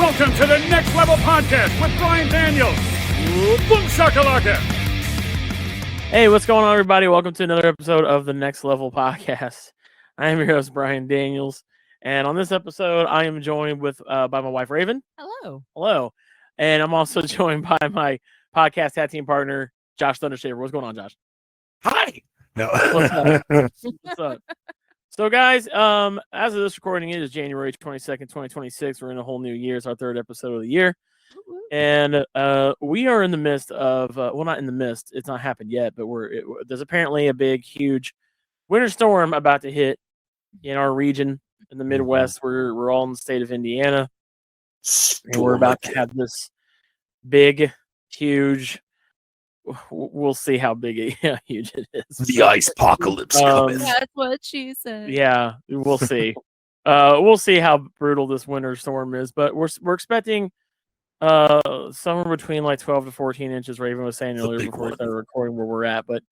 Welcome to the Next Level Podcast with Brian Daniels. Boom shakalaka. Hey, what's going on, everybody? Welcome to another episode of the Next Level Podcast. I am your host, Brian Daniels, and on this episode, I am joined by my wife, Raven. Hello. Hello. And I'm also joined by my podcast tag team partner, Josh Thundershaver. What's going on, Josh? Hi. No. What's up? What's up? So, guys, as of this recording, it is January 22nd, 2026. We're in a whole new year. It's our third episode of the year. And we are in the midst of, well, not in the midst. It's not happened yet, but there's apparently a big, huge winter storm about to hit in our region in the Midwest. We're all in the state of Indiana. And we're about to have this big, huge, we'll see how big huge it is. The ice apocalypse coming. That's what she said. Yeah, we'll see. We'll see how brutal this winter storm is, but we're expecting somewhere between like 12 to 14 inches. Raven was saying earlier before we started recording where we're at, but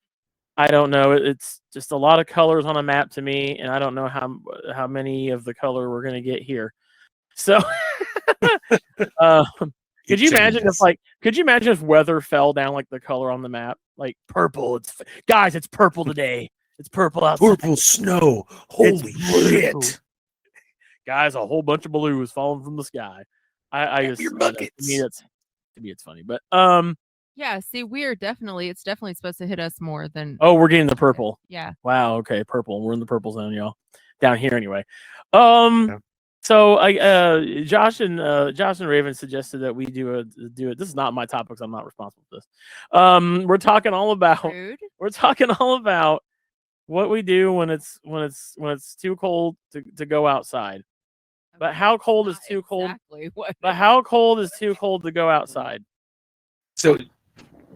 I don't know. It's just a lot of colors on a map to me, and I don't know how many of the color we're gonna get here. So, could you imagine if weather fell down like the color on the map, like purple? It's purple today. It's purple outside. Purple snow. Holy shit. Guys, a whole bunch of blue is falling from the sky. I just, your buckets. To me, it's funny, but yeah. See, it's definitely supposed to hit us more than. Oh, we're getting the purple. Yeah. Wow. Okay, purple. We're in the purple zone, y'all. Down here, anyway. So Josh and Raven suggested that we do it. This is not my topic, because I'm not responsible for this. We're talking all about. Rude. We're talking all about what we do when it's too cold to go outside. But how cold is too cold? But how cold is too cold to go outside? So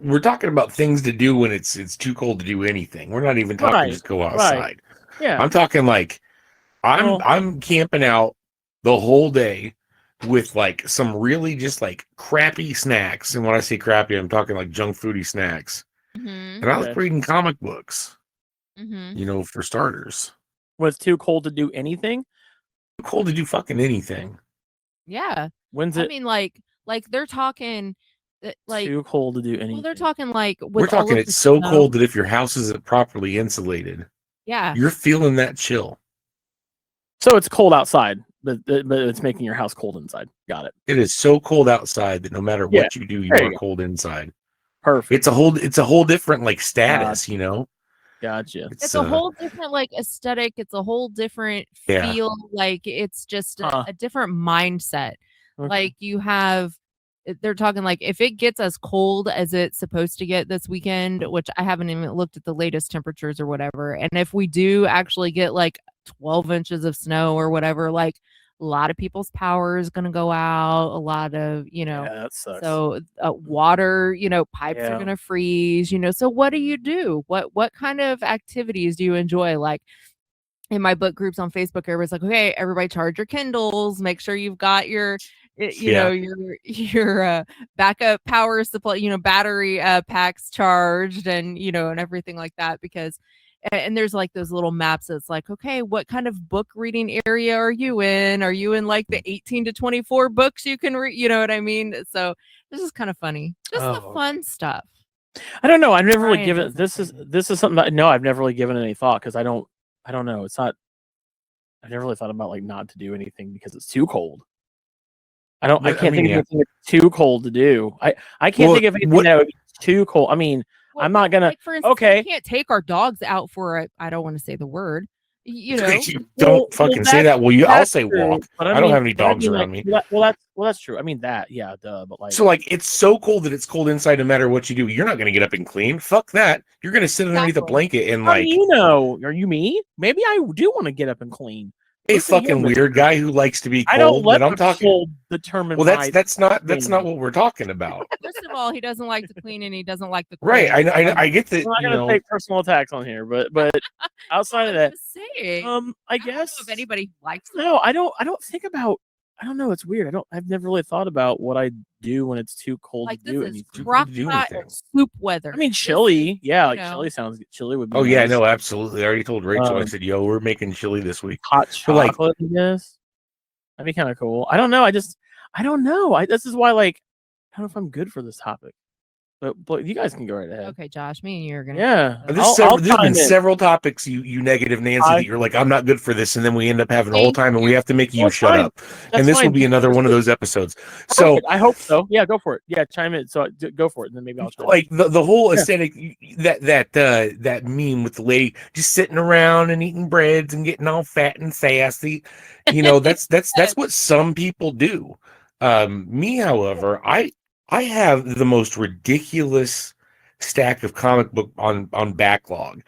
we're talking about things to do when it's too cold to do anything. We're not even talking just go outside. Right. Yeah. I'm talking like I'm camping out the whole day with like some really just like crappy snacks. And when I say crappy, I'm talking like junk foody snacks. Mm-hmm. And I was reading comic books, Mm-hmm. for starters. When it's too cold to do anything? Too cold to do fucking anything. Yeah. When's I it mean, like they're talking, like too cold to do anything? well, they're talking like We're talking it's so cold that if your house isn't properly insulated, yeah, you're feeling that chill. So it's cold outside, but it's making your house cold inside. Got it. It is so cold outside that no matter what you do, you are cold inside. Perfect. It's a whole different like status, Gotcha. It's a whole different like aesthetic. It's a whole different feel. Like it's just a different mindset. Okay. Like they're talking like if it gets as cold as it's supposed to get this weekend, which I haven't even looked at the latest temperatures or whatever. And if we do actually get like 12 inches of snow or whatever, like a lot of people's power is going to go out. A lot of, that sucks. so water, pipes are going to freeze, so what do you do? What kind of activities do you enjoy? Like in my book groups on Facebook, everybody's like, okay, everybody charge your Kindles, make sure you've got your backup power supply, battery packs charged and, and everything like that, because and there's like those little maps that's like, okay, what kind of book reading area are you in? Are you in like the 18 to 24 books you can read? You know what I mean? So this is kind of funny. Just the fun stuff. I don't know. I've never really given this is something that I've never really given any thought, because I don't know. It's not. I've never really thought about like not to do anything because it's too cold. I can't think of anything that's too cold to do. I can't think of anything that would be too cold. I mean, well, I'm not gonna. Like for instance, we can't take our dogs out for I don't want to say the word. Don't fucking say that. Well, I'll say walk. I don't have any dogs around me. Well, that's true. I mean that, yeah, duh. But like, so like it's so cold that it's cold inside. No matter what you do, you're not gonna get up and clean. Fuck that. You're gonna sit underneath a blanket and like. Are you me? Maybe I do want to get up and clean. A fucking weird guy who likes to be cold. I don't let I'm talking. Cold determine. Well, that's not what we're talking about. First of all, he doesn't like to clean and he doesn't like the cold. Right. I get that. I'm not gonna take personal attacks on here, but outside of that, I guess if anybody likes. No, I don't think about. I don't know. It's weird. I've never really thought about what I do when it's too cold like to do anything. anything. Crock-pot soup weather. I mean, chili. Yeah, like chili sounds good. Chili would be. Oh yeah, no, absolutely. I already told Rachel. I said, "Yo, we're making chili this week." Hot chocolate, I guess. That'd be kind of cool. I don't know. I don't know. This is why, like, I don't know if I'm good for this topic, but you guys can go right ahead. Okay, Josh, me and you are gonna. Yeah, There's been several topics, you negative Nancy, that you're like, I'm not good for this, and then we end up having a whole time, and we have to make you shut up. And this will be another one of those episodes. So I hope so. Yeah, go for it. Yeah, chime in. So go for it, and then maybe I'll chime like the whole aesthetic, that meme with the lady just sitting around and eating breads and getting all fat and sassy. That's what some people do. Me, however, I have the most ridiculous stack of comic book on backlog.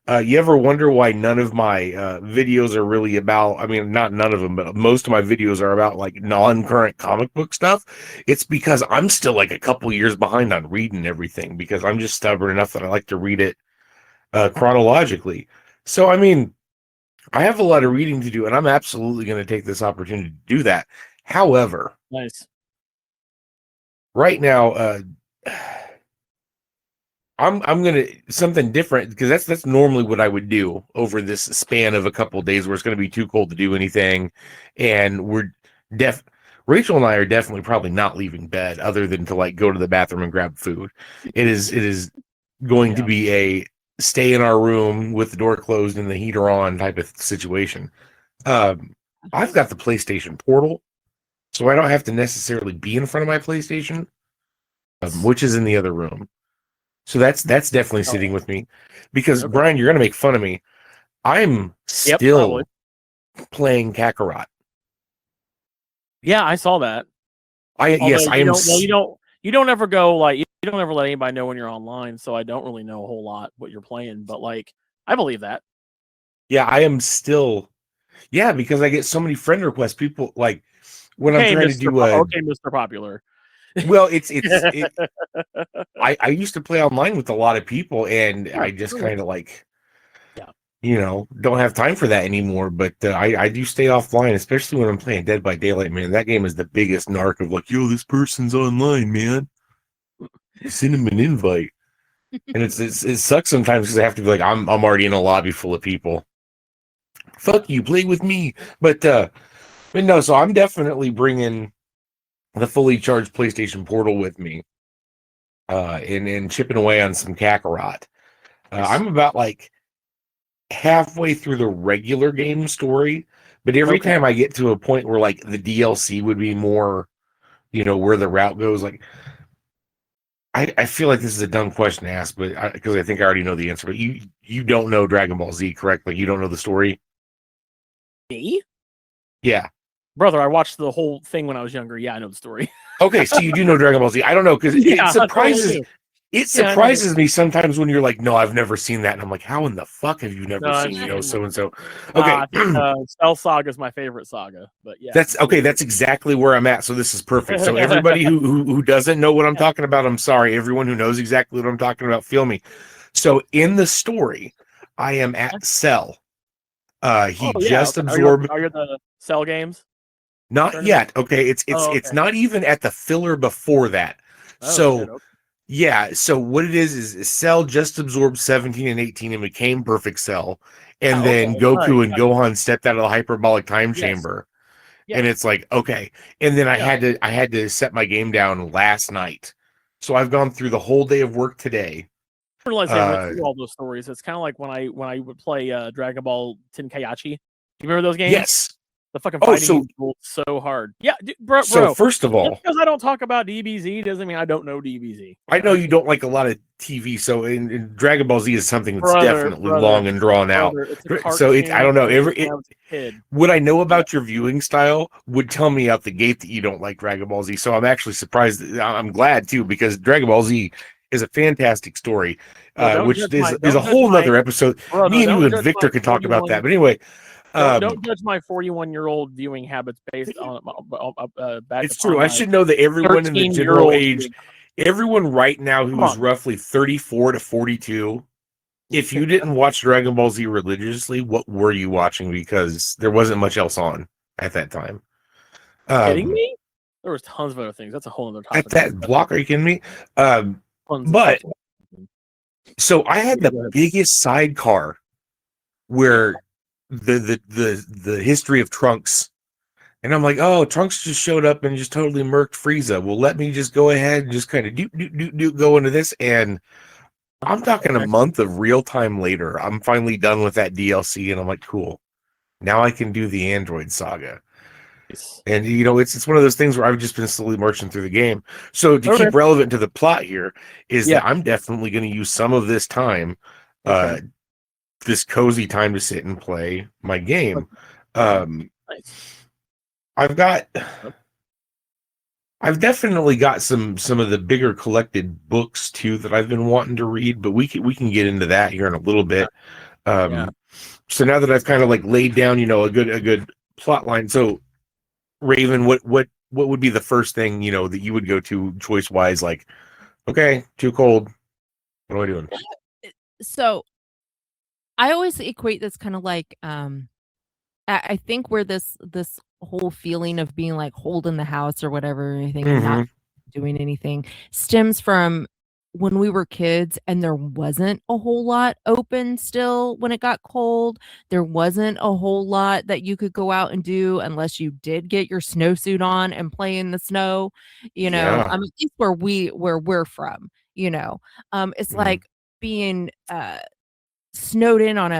You ever wonder why none of my videos are really about, I mean, not none of them, but most of my videos are about like non-current comic book stuff? It's because I'm still like a couple years behind on reading everything, because I'm just stubborn enough that I like to read it chronologically. So, I mean, I have a lot of reading to do, and I'm absolutely going to take this opportunity to do that. However, nice. Right now, I'm gonna something different, because that's normally what I would do over this span of a couple of days where it's gonna be too cold to do anything, and Rachel and I are definitely probably not leaving bed other than to like go to the bathroom and grab food. It is going to be a stay in our room with the door closed and the heater on type of situation. I've got the PlayStation Portal, so I don't have to necessarily be in front of my PlayStation, which is in the other room. So that's definitely sitting with me, because Brian, you're gonna make fun of me. I'm still playing Kakarot. Yeah, I saw that. I am. You don't ever go like, you don't ever let anybody know when you're online, so I don't really know a whole lot what you're playing, but like, I believe that. Yeah, I am still. Yeah, because I get so many friend requests. People like when I'm trying to do Mr. Popular. Well, I used to play online with a lot of people, and I just kind of like, don't have time for that anymore. But I do stay offline, especially when I'm playing Dead by Daylight, man. That game is the biggest narc of like, yo, this person's online, man. Send him an invite. And it sucks sometimes, because I have to be like, I'm already in a lobby full of people. Fuck you, play with me. But no, so I'm definitely bringing the fully charged PlayStation Portal with me, and chipping away on some Kakarot. I'm about like halfway through the regular game story, but every time I get to a point where like the DLC would be more, where the route goes, like I feel like this is a dumb question to ask, but because I think I already know the answer. But you don't know Dragon Ball Z, correct? Like, you don't know the story? Me? Yeah. Brother, I watched the whole thing when I was younger. Yeah, I know the story. Okay, so you do know Dragon Ball Z. I don't know, because it surprises me sometimes when you're like, no, I've never seen that. And I'm like, how in the fuck have you never seen, so-and-so? Okay. Cell Saga is my favorite saga, but yeah. That's exactly where I'm at. So this is perfect. So everybody who doesn't know what I'm talking about, I'm sorry. Everyone who knows exactly what I'm talking about, feel me. So in the story, I am at Cell. He just absorbed. Are you the Cell games? Not yet. Okay, it's not even at the filler before that. Yeah. So what it is Cell just absorbed 17 and 18 and became Perfect Cell, and then Goku and Gohan stepped out of the hyperbolic time chamber, and it's like, okay. And then I had to set my game down last night, so I've gone through the whole day of work today. I realize I went through all those stories. It's kind of like when I would play Dragon Ball Tenkaichi. Do you remember those games? Yes. The fucking fighting so hard. Yeah, bro. So first of all, just because I don't talk about DBZ doesn't mean I don't know DBZ. I know you don't like a lot of TV, so in Dragon Ball Z is something that's definitely long and drawn out. So I don't know. What I know about your viewing style would tell me out the gate that you don't like Dragon Ball Z. So I'm actually surprised. I'm glad too, because Dragon Ball Z is a fantastic story, which is a whole nother episode. Me and you and Victor could talk about that. But anyway. Don't judge my 41-year-old viewing habits based on it's true. I should know that everyone in the general age, everyone right now who's roughly 34 to 42, if you didn't watch Dragon Ball Z religiously, what were you watching? Because there wasn't much else on at that time. Kidding me? There was tons of other things. That's a whole other topic. At that block, are you kidding me? But so I had the biggest sidecar where the history of Trunks And I'm like, oh, Trunks just showed up and just totally murked Frieza. Well, let me just go ahead and just kind of go into this. And I'm talking a month of real time later. I'm finally done with that DLC, and I'm like, cool. Now I can do the Android Saga. And it's one of those things where I've just been slowly marching through the game. So to keep relevant to the plot here is that I'm definitely going to use some of this time, this cozy time to sit and play my game. I've definitely got some of the bigger collected books too that I've been wanting to read, but we can get into that here in a little bit. So now that I've kind of like laid down, a good plot line. So Raven, what would be the first thing, that you would go to choice wise? Like, okay, too cold. What am I doing? So I always equate this kind of like, I think where this whole feeling of being like holding the house or whatever, anything, and not doing anything stems from when we were kids and there wasn't a whole lot open still when it got cold. There wasn't a whole lot that you could go out and do unless you did get your snowsuit on and play in the snow, I mean, at least where we're from, it's like being snowed in on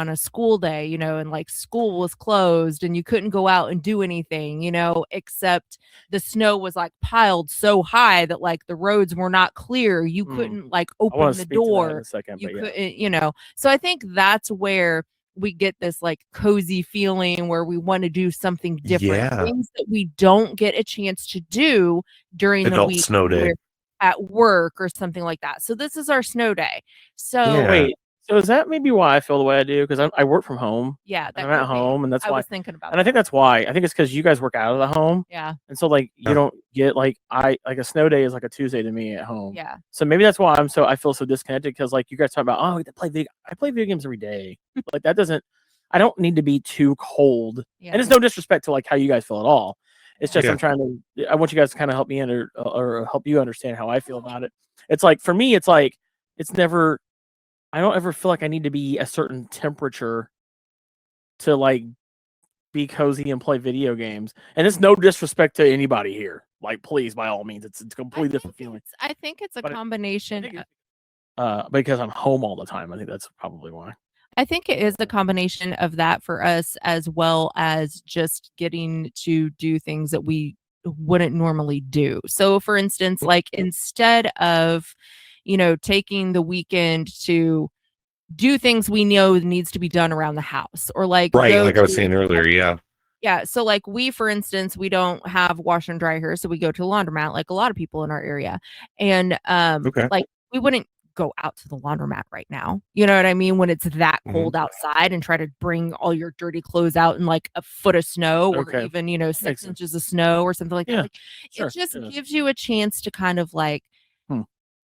a school day, and like school was closed and you couldn't go out and do anything, except the snow was like piled so high that like the roads were not clear. You couldn't like open the door. You couldn't, So I think that's where we get this like cozy feeling where we want to do something different, things that we don't get a chance to do during the week snow day at work or something like that. So this is our snow day. So wait. So is that maybe why I feel the way I do? Because I work from home. Yeah, I'm at home, and that's why I was thinking about. And I think that's why. I think it's because you guys work out of the home. Yeah. And so like you don't get like a snow day is like a Tuesday to me at home. Yeah. So maybe that's why I feel so disconnected, because like you guys talk about, oh, I play video games every day. Like that doesn't. I don't need to be too cold. Yeah. And it's no disrespect to like how you guys feel at all. It's just I want you guys to kind of help me or help you understand how I feel about it. It's like for me, it's like it's never. I don't ever feel like I need to be a certain temperature to like be cozy and play video games. And it's no disrespect to anybody here. Like, please, by all means, it's a completely different feeling. I think it's a combination. Because I'm home all the time. I think that's probably why. I think it is a combination of that for us, as well as just getting to do things that we wouldn't normally do. So, for instance, like instead of taking the weekend to do things we know needs to be done around the house, or like like I was saying earlier, yeah. So like for instance, we don't have wash and dry here, so we go to the laundromat like a lot of people in our area, and like we wouldn't go out to the laundromat right now, you know what I mean, when it's that cold outside, and try to bring all your dirty clothes out in like a foot of snow or even 6 inches of snow or something like that. Like, it just gives you a chance to kind of like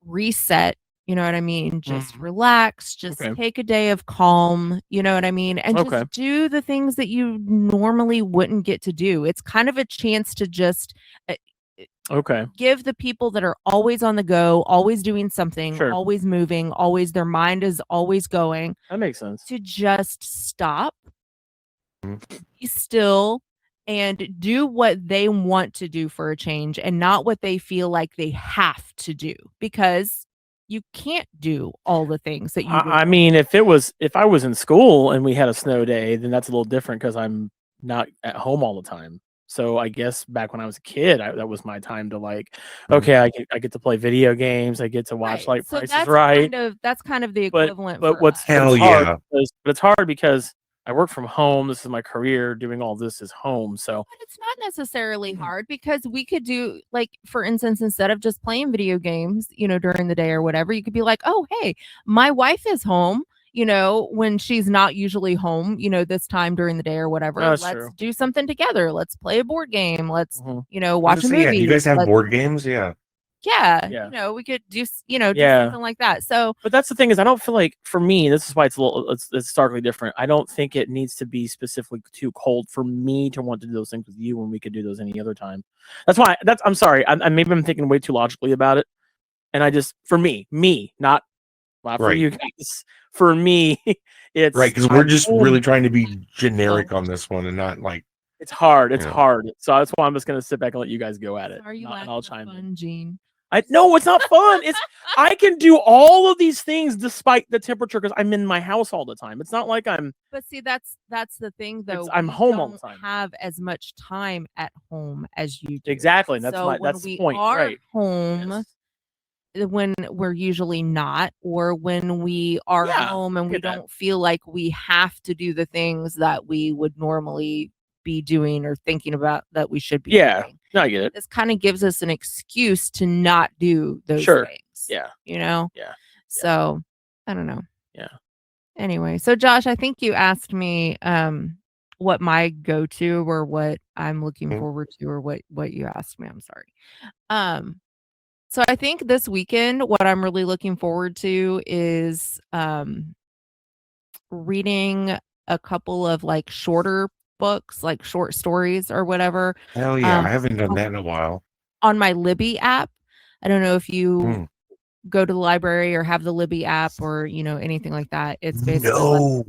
reset, you know what I mean, just relax, just take a day of calm, you know what I mean, and just do the things that you normally wouldn't get to do. It's kind of a chance to just give the people that are always on the go, always doing something, always moving, always their mind is always going, that makes sense, to just stop, be still, and do what they want to do for a change, and not what they feel like they have to do, because you can't do all the things that you I mean, if I was in school and we had a snow day, then that's a little different, because I'm not at home all the time. So I guess back when I was a kid, that was my time to like, okay, I get to play video games, I get to watch like so Price is Right. That's kind of the equivalent. But what's hard it's hard because I work from home. This is my career. Doing all this is home. So but it's not necessarily hard, because we could do, like, for instance, instead of just playing video games, during the day or whatever, you could be like, oh, hey, my wife is home, when she's not usually home, this time during the day or whatever. Let's do something together. Let's play a board game. Let's, watch a movie. Yeah, you guys have board games? Yeah. Yeah, we could do something like that. So, but that's the thing, is I don't feel like, for me, this is why it's starkly different. I don't think it needs to be specifically too cold for me to want to do those things with you when we could do those any other time. That's why. I'm sorry. Maybe I'm thinking way too logically about it, and I just, for me, not for you guys. For me, it's right, because we're just really trying to be generic on this one, and not like It's hard. It's Yeah. hard. So that's why I'm just gonna sit back and let you guys go at it. Are you and I'll laughing chime in. fun, Gene? No, it's not fun. It's I can do all of these things despite the temperature because I'm in my house all the time. It's not like I'm But see, that's the thing, though. I'm we home all the don't time. have as much time at home as you do. exactly. That's So when that's the we point, are right? home, Yes. when we're usually not, or when we are Yeah, home and we get that. don't feel like we have to do the things that we would normally be doing or thinking about that we should be Yeah. doing. No, I get it. This kind of gives us an excuse to not do those Sure. things. Yeah. You know? Yeah. So I don't know. Yeah. Anyway, so Josh, I think you asked me what my go-to or what I'm looking Mhm. forward to, or what you asked me. I'm sorry. So I think this weekend, what I'm really looking forward to is reading a couple of like shorter books, like short stories or whatever, Hell yeah, um, I haven't done that in a while. on my Libby app. I don't know if you Mm. go to the library or have the Libby app or anything like that. It's basically like, No.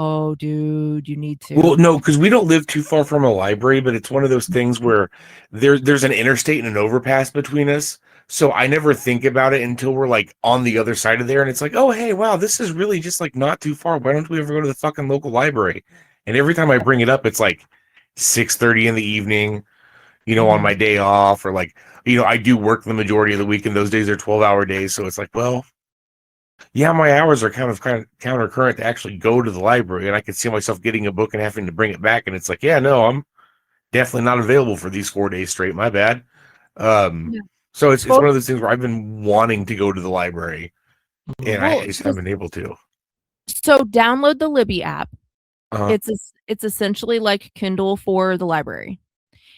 oh, dude, you need to. Well, no, because we don't live too far from a library, but it's one of those things where there's an interstate and an overpass between us. So I never think about it until we're like on the other side of there, and it's like, oh hey, wow, this is really just like not too far. Why don't we ever go to the fucking local library? And every time I bring it up, it's like 6:30 in the evening, on my day off, or like, I do work the majority of the week, and those days are 12-hour days. So it's like, well, yeah, my hours are kind of countercurrent to actually go to the library, and I could see myself getting a book and having to bring it back. And it's like, yeah, no, I'm definitely not available for these 4 days straight. My bad. Yeah. So it's one of those things where I've been wanting to go to the library, and Well, I just haven't been able to. So download the Libby app. Uh-huh. It's essentially like Kindle for the library.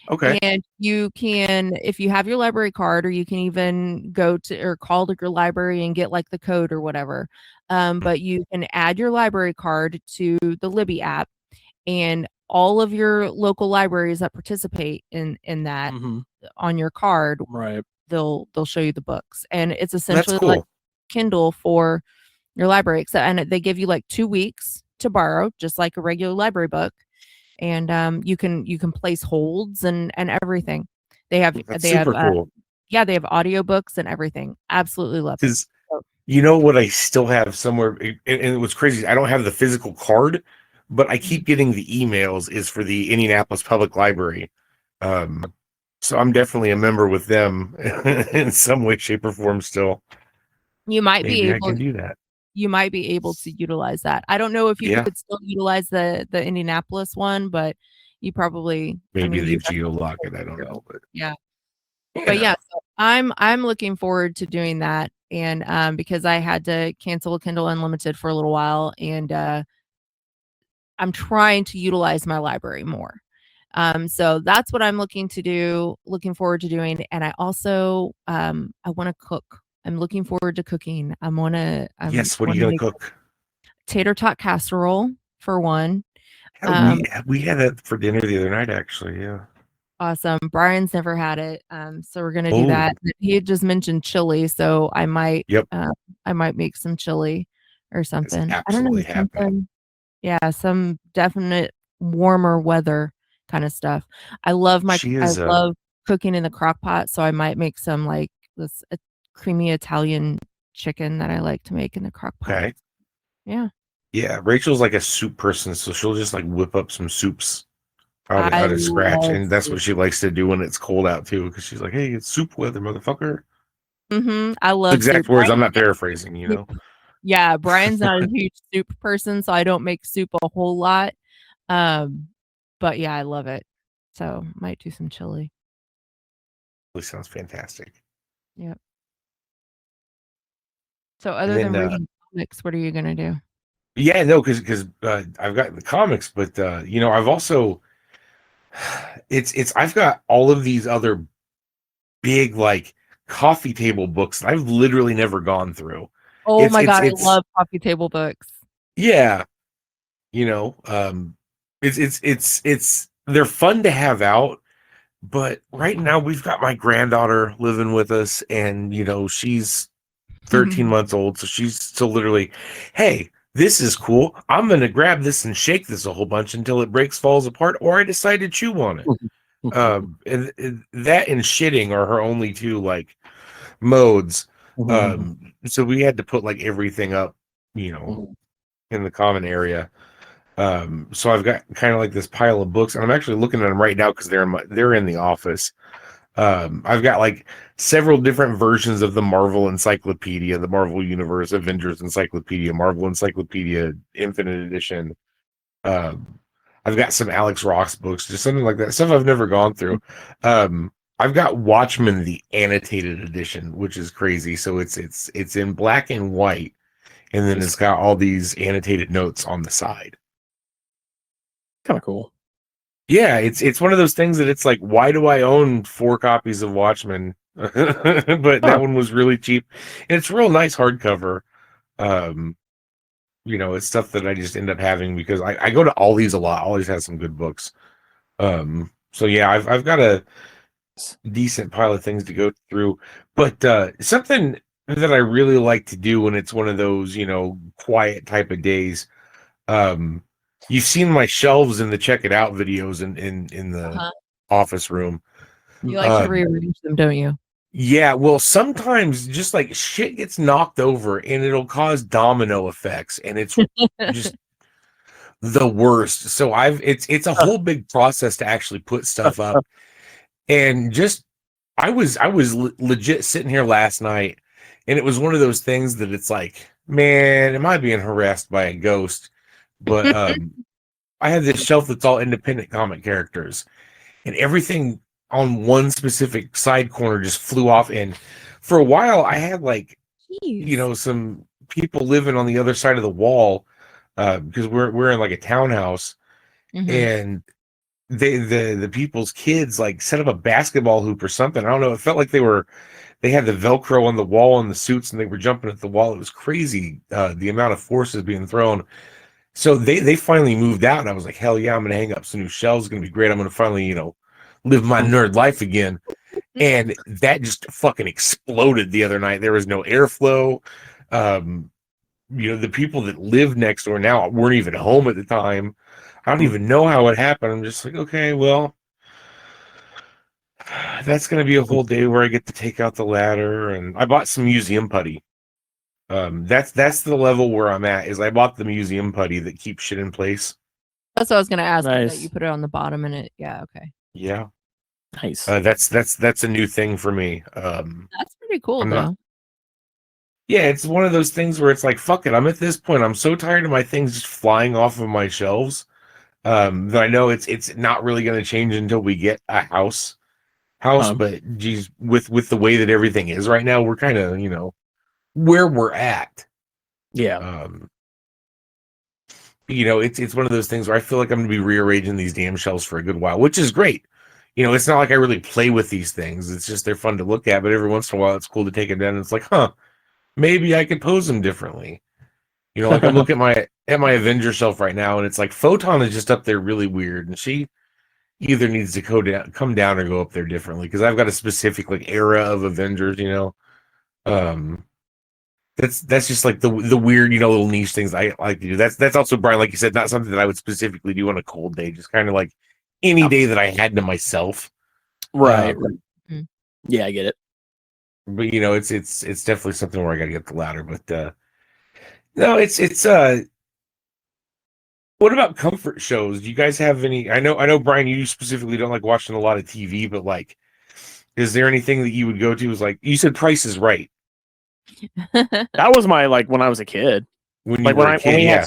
Okay. And you can, if you have your library card, or you can even go to or call to your library and get like the code or whatever. But you can add your library card to the Libby app, and all of your local libraries that participate in that on your card, Right. they'll show you the books. And it's That's essentially cool. like Kindle for your library, and they give you like 2 weeks to borrow, just like a regular library book. And you can place holds and everything. They have That's they super have cool. yeah, they have audiobooks and everything. Absolutely love it. Because you know what I still have somewhere, and what's crazy, I don't have the physical card, but I keep getting the emails is for the Indianapolis Public Library. So I'm definitely a member with them in some way, shape, or form still. You might Maybe be I able can do that. you might be able to utilize that. I don't know if you Yeah. could still utilize the Indianapolis one, but you probably Maybe they you geo-lock it. I don't know, but yeah. But yeah, so I'm looking forward to doing that, and because I had to cancel Kindle Unlimited for a little while, and I'm trying to utilize my library more. So that's what I'm looking forward to doing. And I also I want to cook. I'm looking forward to cooking. Yes, what are you gonna cook? Tater tot casserole for one. Yeah, we had that for dinner the other night, actually. Yeah. Awesome. Brian's never had it. So we're gonna do that. He had just mentioned chili, so I might make some chili or something. I don't know, absolutely happening. something. Yeah, some definite warmer weather kind of stuff. I love cooking in the crock pot, so I might make some like this creamy Italian chicken that I like to make in the crock pot. Okay. Yeah. Yeah, Rachel's like a soup person, so she'll just like whip up some soups out I of scratch, love and that's soup. what she likes to do when it's cold out too, because she's like, "Hey, it's soup weather, motherfucker." I love Exact soup. words. I'm not paraphrasing, you know. Yeah, Brian's not a huge soup person, so I don't make soup a whole lot. But yeah, I love it. So might do some chili. Really sounds fantastic. Yep. So other than reading comics, what are you gonna do? Yeah, no, because I've got the comics, but I've also I've got all of these other big like coffee table books that I've literally never gone through. Oh my God, I love coffee table books. Yeah, it's they're fun to have out, but right now we've got my granddaughter living with us, and she's 13 months old, so she's still literally, hey, this is cool. I'm going to grab this and shake this a whole bunch until it breaks, falls apart, or I decide to chew on it. And that and shitting are her only two like modes. So we had to put like everything up, in the common area. So I've got kind of like this pile of books, and I'm actually looking at them right now because they're in the office. I've got like several different versions of the Marvel Encyclopedia, the Marvel Universe, Avengers Encyclopedia, Marvel Encyclopedia Infinite Edition. I've got some Alex Ross books, just something like that. Stuff I've never gone through. I've got Watchmen, the annotated edition, which is crazy. So it's in black and white, and then it's got all these annotated notes on the side. Kind of cool. Yeah, it's one of those things that it's like, why do I own 4 copies of Watchmen? But that one was really cheap, and it's real nice hardcover. It's stuff that I just end up having because I go to Ollie's a lot. Ollie's has some good books. So yeah, I've got a decent pile of things to go through. But something that I really like to do when it's one of those, quiet type of days. You've seen my shelves in the check it out videos in the office room. You like to rearrange them, don't you? Yeah, well, sometimes just like shit gets knocked over and it'll cause domino effects, and it's just the worst. So it's a whole big process to actually put stuff up. And just I was legit sitting here last night, and it was one of those things that it's like, man, am I being harassed by a ghost? But I have this shelf that's all independent comic characters, and everything on one specific side corner just flew off. And for a while I had like, some people living on the other side of the wall, because we're in like a townhouse, and the people's kids like set up a basketball hoop or something. I don't know. It felt like they had the Velcro on the wall and the suits, and they were jumping at the wall. It was crazy, the amount of forces being thrown. So they finally moved out, and I was like, hell yeah, I'm gonna hang up some new shelves. It's gonna be great. I'm gonna finally, live my nerd life again. And that just fucking exploded the other night. There was no airflow. The people that live next door now weren't even home at the time. I don't even know how it happened. I'm just like, okay, well, that's going to be a whole day where I get to take out the ladder. And I bought some museum putty. That's the level where I'm at, is I bought the museum putty that keeps shit in place. That's what I was going to ask. Nice. That you put it on the bottom and it. Yeah. Okay. Yeah. Nice. That's a new thing for me. That's pretty cool, though. Yeah, it's one of those things where it's like, fuck it. I'm at this point. I'm so tired of my things just flying off of my shelves, that I know it's not really going to change until we get a house. But geez, with the way that everything is right now, we're kind of, where we're at. Yeah. It's one of those things where I feel like I'm going to be rearranging these damn shelves for a good while, which is great. It's not like I really play with these things. It's just they're fun to look at, but every once in a while it's cool to take them down. And it's like, maybe I could pose them differently. Like I'm looking at my Avenger shelf right now, and it's like Photon is just up there really weird, and she either needs to come down or go up there differently, because I've got a specific like era of Avengers. That's just like the weird, little niche things I like to do. That's also, Brian, like you said, not something that I would specifically do on a cold day. Just kind of like any day that I had to myself. Right. Yeah, I get it. But it's definitely something where I got to get the ladder. But no, it's What about comfort shows? Do you guys have any? I know, Brian, you specifically don't like watching a lot of TV, but like, is there anything that you would go to? Is like you said, Price is Right. That was my when I was a kid. When you were a kid, yeah.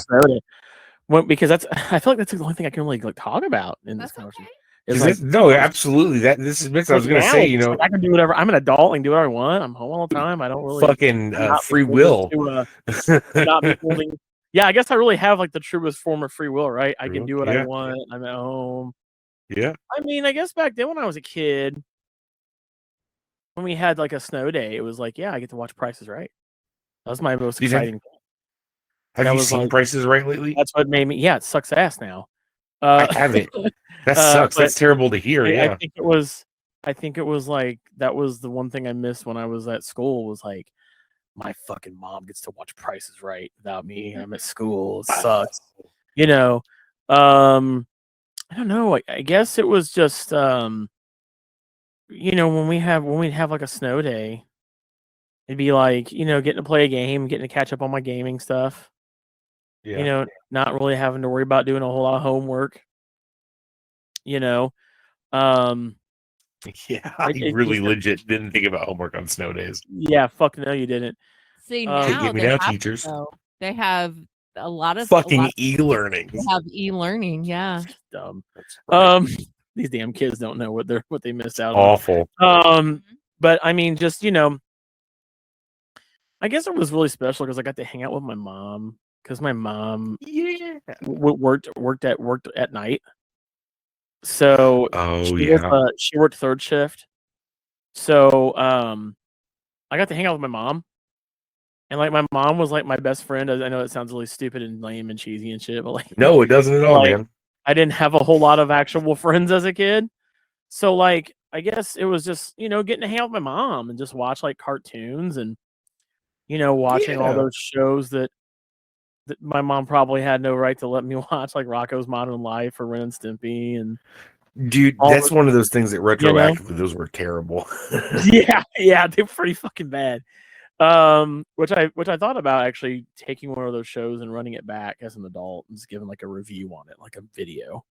Because I feel like that's the only thing I can really talk about in this conversation. No, absolutely. I was going to say, I can do whatever. I'm an adult and do whatever I want. I'm home all the time. I don't really fucking free will. Not be holding. Yeah, I guess I really have the truest form of free will, right? I can do what I want. I'm at home. Yeah. I mean, I guess back then when I was a kid, when we had a snow day, it was I get to watch Price is Right. That was my most exciting thing. Have you seen Price is Right lately? That's what made me. Yeah, it sucks ass now. I haven't. That sucks. That's terrible to hear. I think it was. That was the one thing I missed when I was at school. Was my fucking mom gets to watch Price is Right without me. I'm at school. It sucks. You know, I don't know. I guess it was just, when we'd have like a snow day, it'd be like, getting to play a game, getting to catch up on my gaming stuff. Yeah. Not really having to worry about doing a whole lot of homework. Yeah, I really legit didn't think about homework on snow days. Yeah, fuck no, you didn't. See, Take now me they now, have teachers. they have a lot of Fucking e-learning. They have e-learning, yeah. Dumb. Right. These damn kids don't know what they missed out Awful. on. But I mean, just I guess it was really special because I got to hang out with my mom because my mom worked at night. So she worked third shift. So I got to hang out with my mom, and like my mom was like my best friend. I know it sounds really stupid and lame and cheesy and shit, but like no, it doesn't at all, man. I didn't have a whole lot of actual friends as a kid, so like I guess it was just getting to hang out with my mom and just watch like cartoons and watching all those shows that my mom probably had no right to let me watch, like Rocko's Modern Life or Ren and Stimpy and. Dude, that's one of those things that retroactively those were terrible. yeah, they're pretty fucking bad. Which I thought about actually taking one of those shows and running it back as an adult and just giving like a review on it, like a video.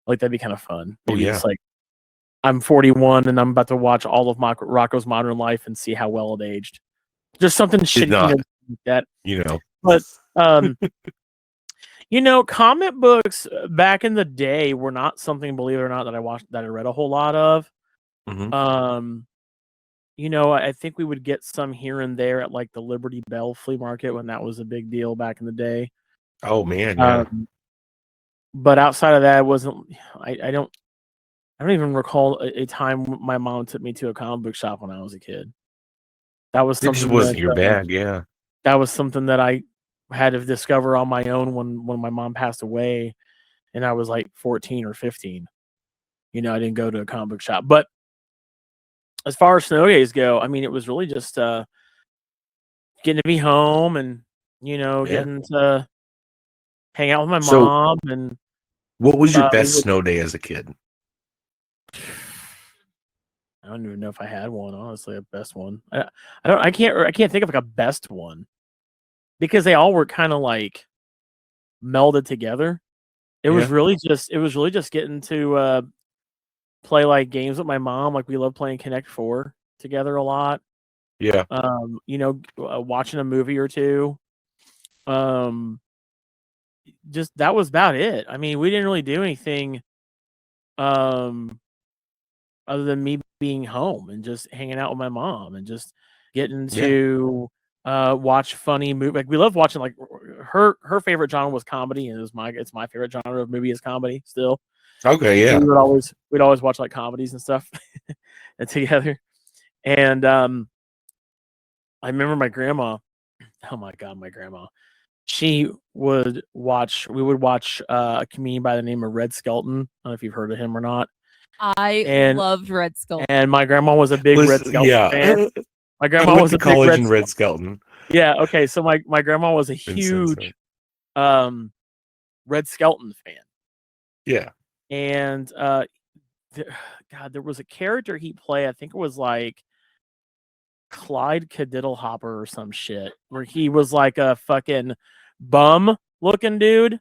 Like that'd be kind of fun. Maybe it's like I'm 41 and I'm about to watch all of Rocko's Modern Life and see how well it aged. Just something shitty like that. But comic books back in the day were not something, believe it or not, that I read a whole lot of. Mm-hmm. I think we would get some here and there at like the Liberty Bell flea market when that was a big deal back in the day. Oh man, yeah. But outside of that, it wasn't. I don't even recall a time my mom took me to a comic book shop when I was a kid. That was something. It just wasn't your bag, yeah. That was something that I had to discover on my own when my mom passed away, and I was like 14 or 15. I didn't go to a comic book shop. But as far as snow days go, I mean, it was really just getting to be home and getting to hang out with my mom. And what was your best snow day as a kid? I don't even know if I had one, honestly, a best one. I can't think of like a best one because they all were kind of like melded together. It was really just getting to play like games with my mom. Like we love playing Connect 4 together a lot. Yeah. Watching a movie or two. Just that was about it. I mean, we didn't really do anything other than me being home and just hanging out with my mom and just getting to watch funny movies. Like we love watching like her favorite genre was comedy, and it's my favorite genre of movie is comedy still. Okay, yeah. We'd always watch like comedies and stuff and together. And I remember my grandma. Oh my god, my grandma. We would watch a comedian by the name of Red Skelton. I don't know if you've heard of him or not. I loved Red Skelton. And my grandma was a big Red Skelton fan. My grandma was a college big in Red Skelton. Yeah, okay. So my grandma was a huge Red Skelton fan. Yeah. And God, there was a character he played, I think it was like Clyde Cadiddlehopper or some shit, where he was like a fucking bum looking dude.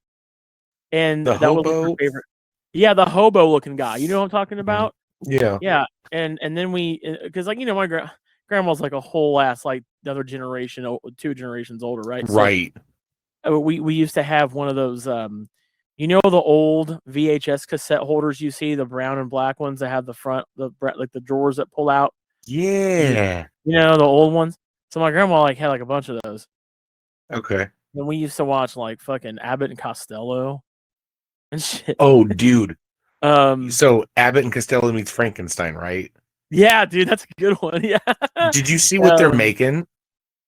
And that was her favorite. Yeah, the hobo looking guy. You know what I'm talking about? Yeah. Yeah. And then because like my grandma's like a whole ass like the other generation, 2 generations older, right? Right. So, we used to have one of those the old VHS cassette holders you see, the brown and black ones that have the front, like the drawers that pull out. Yeah. The old ones. So my grandma like had like a bunch of those. Okay. And we used to watch like fucking Abbott and Costello and shit. Oh, dude. So Abbott and Costello meets Frankenstein, right? Yeah, dude, that's a good one. Yeah. Did you see what they're making?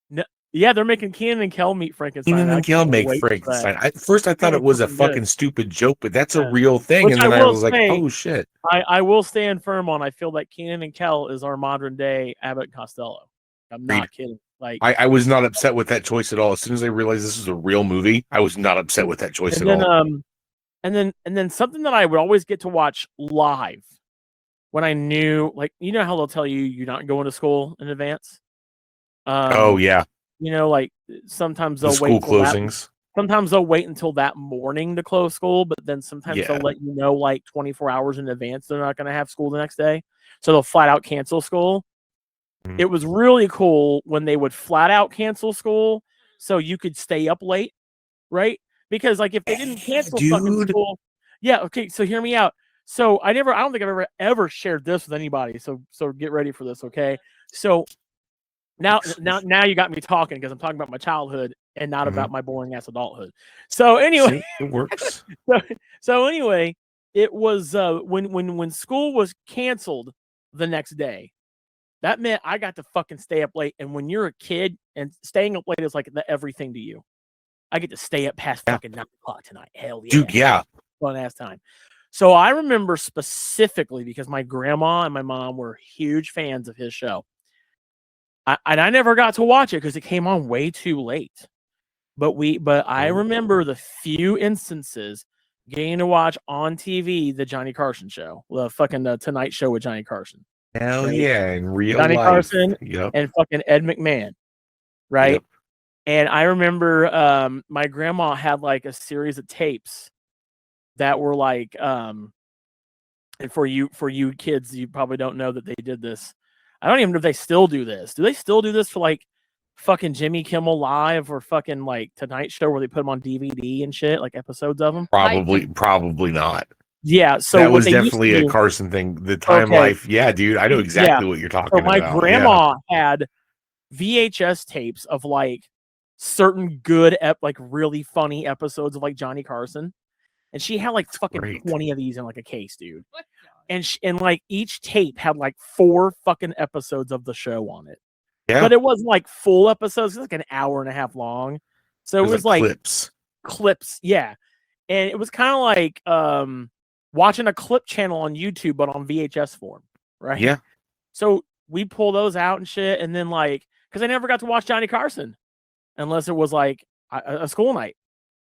No, yeah, they're making Kenan and Kel meet Frankenstein. Kenan and Kel make Frankenstein. At first, I thought it was a fucking stupid joke, but that's a real thing. Which and then I was like, oh shit. I will stand firm on. I feel that Kenan and Kel is our modern day Abbott and Costello. I'm not kidding. Like I was not upset with that choice at all. As soon as I realized this was a real movie, I was not upset with that choice and at then all. and then something that I would always get to watch live when I knew, like, you know how they'll tell you you're not going to school in advance. Oh yeah, You know, like sometimes the they'll school wait till that, closings. sometimes they'll wait until that morning to close school, but then sometimes Yeah. they'll let you know like 24 hours in advance they're not going to have school the next day. So they'll flat out cancel school. Mhm. It was really cool when they would flat out cancel school so you could stay up late, right? Because like if they didn't cancel fucking Dude. school, yeah, okay, so hear me out. So I don't think I've ever shared this with anybody. So get ready for this, okay? So now you got me talking because I'm talking about my childhood and not about my boring ass adulthood. So anyway, See, it works. so anyway, it was when school was canceled the next day. That meant I got to fucking stay up late. And when you're a kid and staying up late is like everything to you. I get to stay up past fucking 9 o'clock tonight. Hell yeah. Dude, yeah. Fun ass time. So I remember specifically because my grandma and my mom were huge fans of his show. I never got to watch it because it came on way too late. But I remember the few instances getting to watch on TV the Johnny Carson show, the fucking Tonight Show with Johnny Carson. Hell Right? yeah, in real Johnny life. Carson Yep. and fucking Ed McMahon, right? Yep. And I remember my grandma had like a series of tapes that were like and for you kids, you probably don't know that they did this. I don't even know if they still do this. Do they still do this for like fucking Jimmy Kimmel Live or fucking like Tonight Show where they put them on DVD and shit, like episodes of them? Probably not. Yeah, so that what was they used definitely to a do- Carson thing. The Time Okay. Life. Yeah, dude. I know exactly what you're talking So my about. grandma had VHS tapes of like certain good like really funny episodes of like Johnny Carson, and she had like fucking Great. 20 of these in like a case, dude. And like each tape had like 4 fucking episodes of the show on it. Yeah. But it wasn't like full episodes. It was like an hour and a half long. So it was like clips, yeah. And it was kind of like watching a clip channel on YouTube, but on VHS form, right? Yeah. So we pull those out and shit, and then like, because I never got to watch Johnny Carson unless it was like a school night,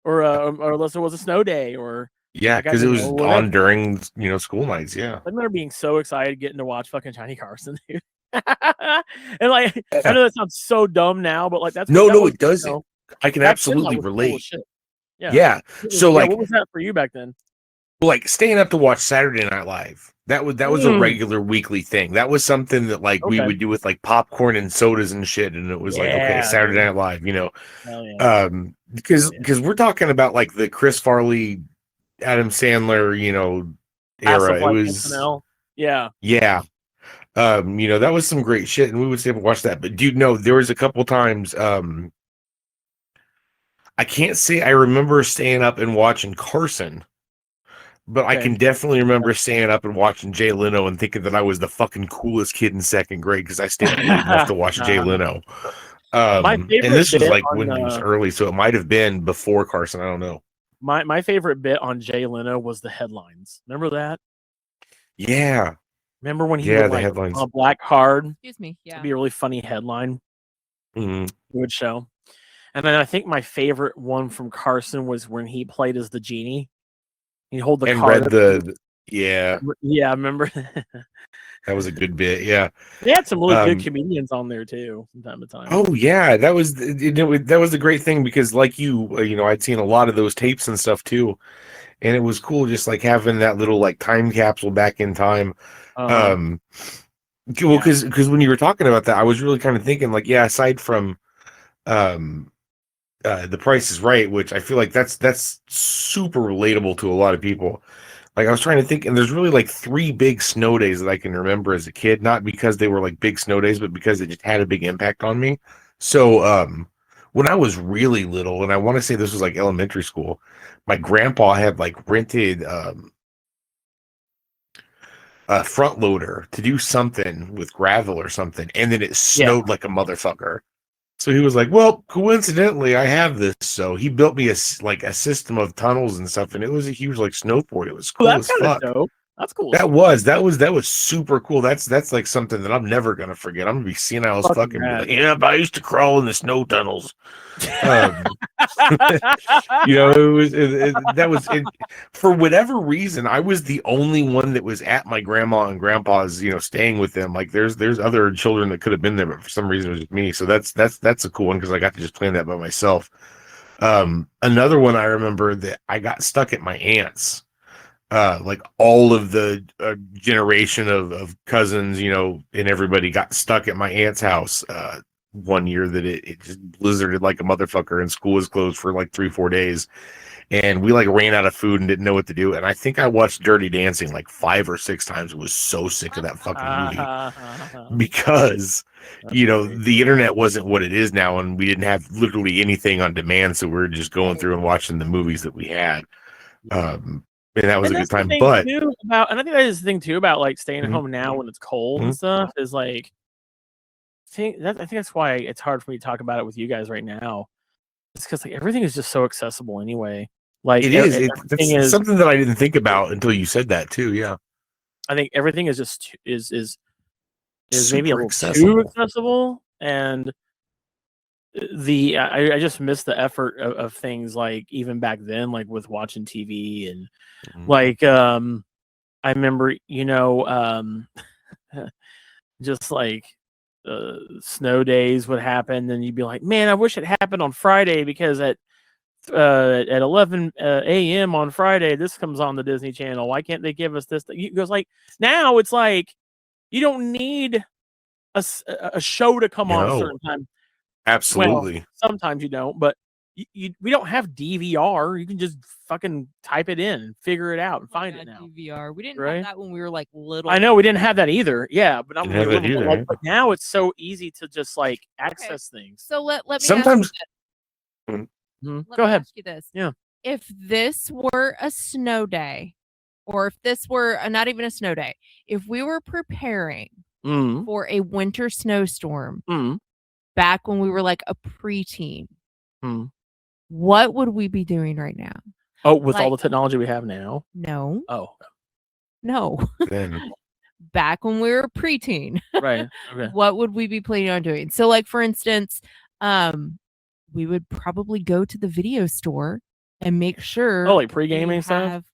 or unless it was a snow day, or Yeah, like, because it was whatever. on during school nights. Yeah. I remember being so excited getting to watch fucking Johnny Carson, dude. And like, I know that sounds so dumb now, but like that's No, that was, it doesn't. you know, I can back then, that absolutely was cool as relate. shit. Yeah. Yeah. So like, what was that for you back then? like staying up to watch Saturday Night Live. That was a Mm. regular weekly thing. That was something that like we Okay. would do with like popcorn and sodas and shit. And it was like, okay, Yeah, Saturday dude. Night Live, you know. Hell yeah. Because we're talking about like the Chris Farley, Adam Sandler, you know, House of, era. It like, was SNL. Yeah. yeah. You know, that was some great shit, and we would stay up and watch that. But dude, no, there was a couple times. I can't say I remember staying up and watching Carson, but I Okay. can definitely remember staying up and watching Jay Leno and thinking that I was the fucking coolest kid in second grade because I stayed up late enough to watch Jay Leno. My And favorite this was bit like on, when he was early, so it might have been before Carson. I don't know. My favorite bit on Jay Leno was the headlines. Remember that? Yeah, Remember when he yeah, would the like headlines. on a black card? Excuse me. Yeah. It'd be a really funny headline. Mhm. He would show. And then I think my favorite one from Carson was when he played as the genie. He'd hold the And card. read the yeah, Yeah, I remember. that was a good bit. Yeah. They had some really good Um, comedians on there too, from time to time. Oh yeah, that was that was the great thing because like you know, I'd seen a lot of those tapes and stuff too, and it was cool just like having that little like time capsule back in time. Uh-huh. Well, Yeah. because when you were talking about that, I was really kind of thinking like, yeah, aside from The Price is Right, which I feel like that's super relatable to a lot of people. Like I was trying to think, and there's really like 3 big snow days that I can remember as a kid, not because they were like big snow days, but because it just had a big impact on me. So when I was really little, and I want to say this was like elementary school, my grandpa had like rented a front loader to do something with gravel or something, and then it snowed like a motherfucker. So he was like, well, coincidentally, I have this. So he built me a system of tunnels and stuff, and it was a huge like snowboard. It was cool Well, as that's kind fuck. of dope. That's cool. That was super cool. That's like something that I'm never gonna forget. I'm gonna be senile as fucking. Rad. Yeah, but I used to crawl in the snow tunnels. You know, that was for whatever reason. I was the only one that was at my grandma and grandpa's, staying with them. Like there's other children that could have been there, but for some reason it was just me. So that's a cool one because I got to just plan that by myself. Another one I remember that I got stuck at my aunt's. Like all of the generation of cousins, and everybody got stuck at my aunt's house one year that it just blizzarded like a motherfucker and school was closed for like 3-4 days. And we like ran out of food and didn't know what to do. And I think I watched Dirty Dancing like 5 or 6 times. I was so sick of that fucking movie because, the internet wasn't what it is now. And we didn't have literally anything on demand. So we were just going through and watching the movies that we had. And that was a good time. But and I think that is the thing too about like staying at home now when it's cold and stuff is like, I think that's why it's hard for me to talk about it with you guys right now. It's because like everything is just so accessible anyway. Like it is. It's something that I didn't think about until you said that too. Yeah, I think everything is just is maybe a little accessible. too accessible, and I just miss the effort of things like even back then, like with watching TV and like I remember just like snow days would happen, and you'd be like, man, I wish it happened on Friday because at 11 a.m. on Friday this comes on the Disney Channel. Why can't they give us this? Because like now it's like you don't need a show to come on a certain time. Absolutely. Well, sometimes you don't, but we don't have DVR. You can just fucking type it in and figure it out and find it now. DVR. We didn't Right? have that when we were like little. I know we didn't have that either. Yeah, but I'm Didn't have that either, but now it's so easy to just like access things. So let me Sometimes- ask you Mhm. this. Let Go me ahead. ask you this. Yeah. If this were a snow day, or if this were not even a snow day, if we were preparing Mm, for a winter snowstorm mm, back when we were like a preteen, mm. what would we be doing right now? Oh, with all Like- the technology we have now. No, Oh, no. Then Back when we were a preteen, right. Okay. what would we be planning on doing? So, like for instance, we would probably go to the video store and make sure. Oh, like we pre-gaming stuff? have-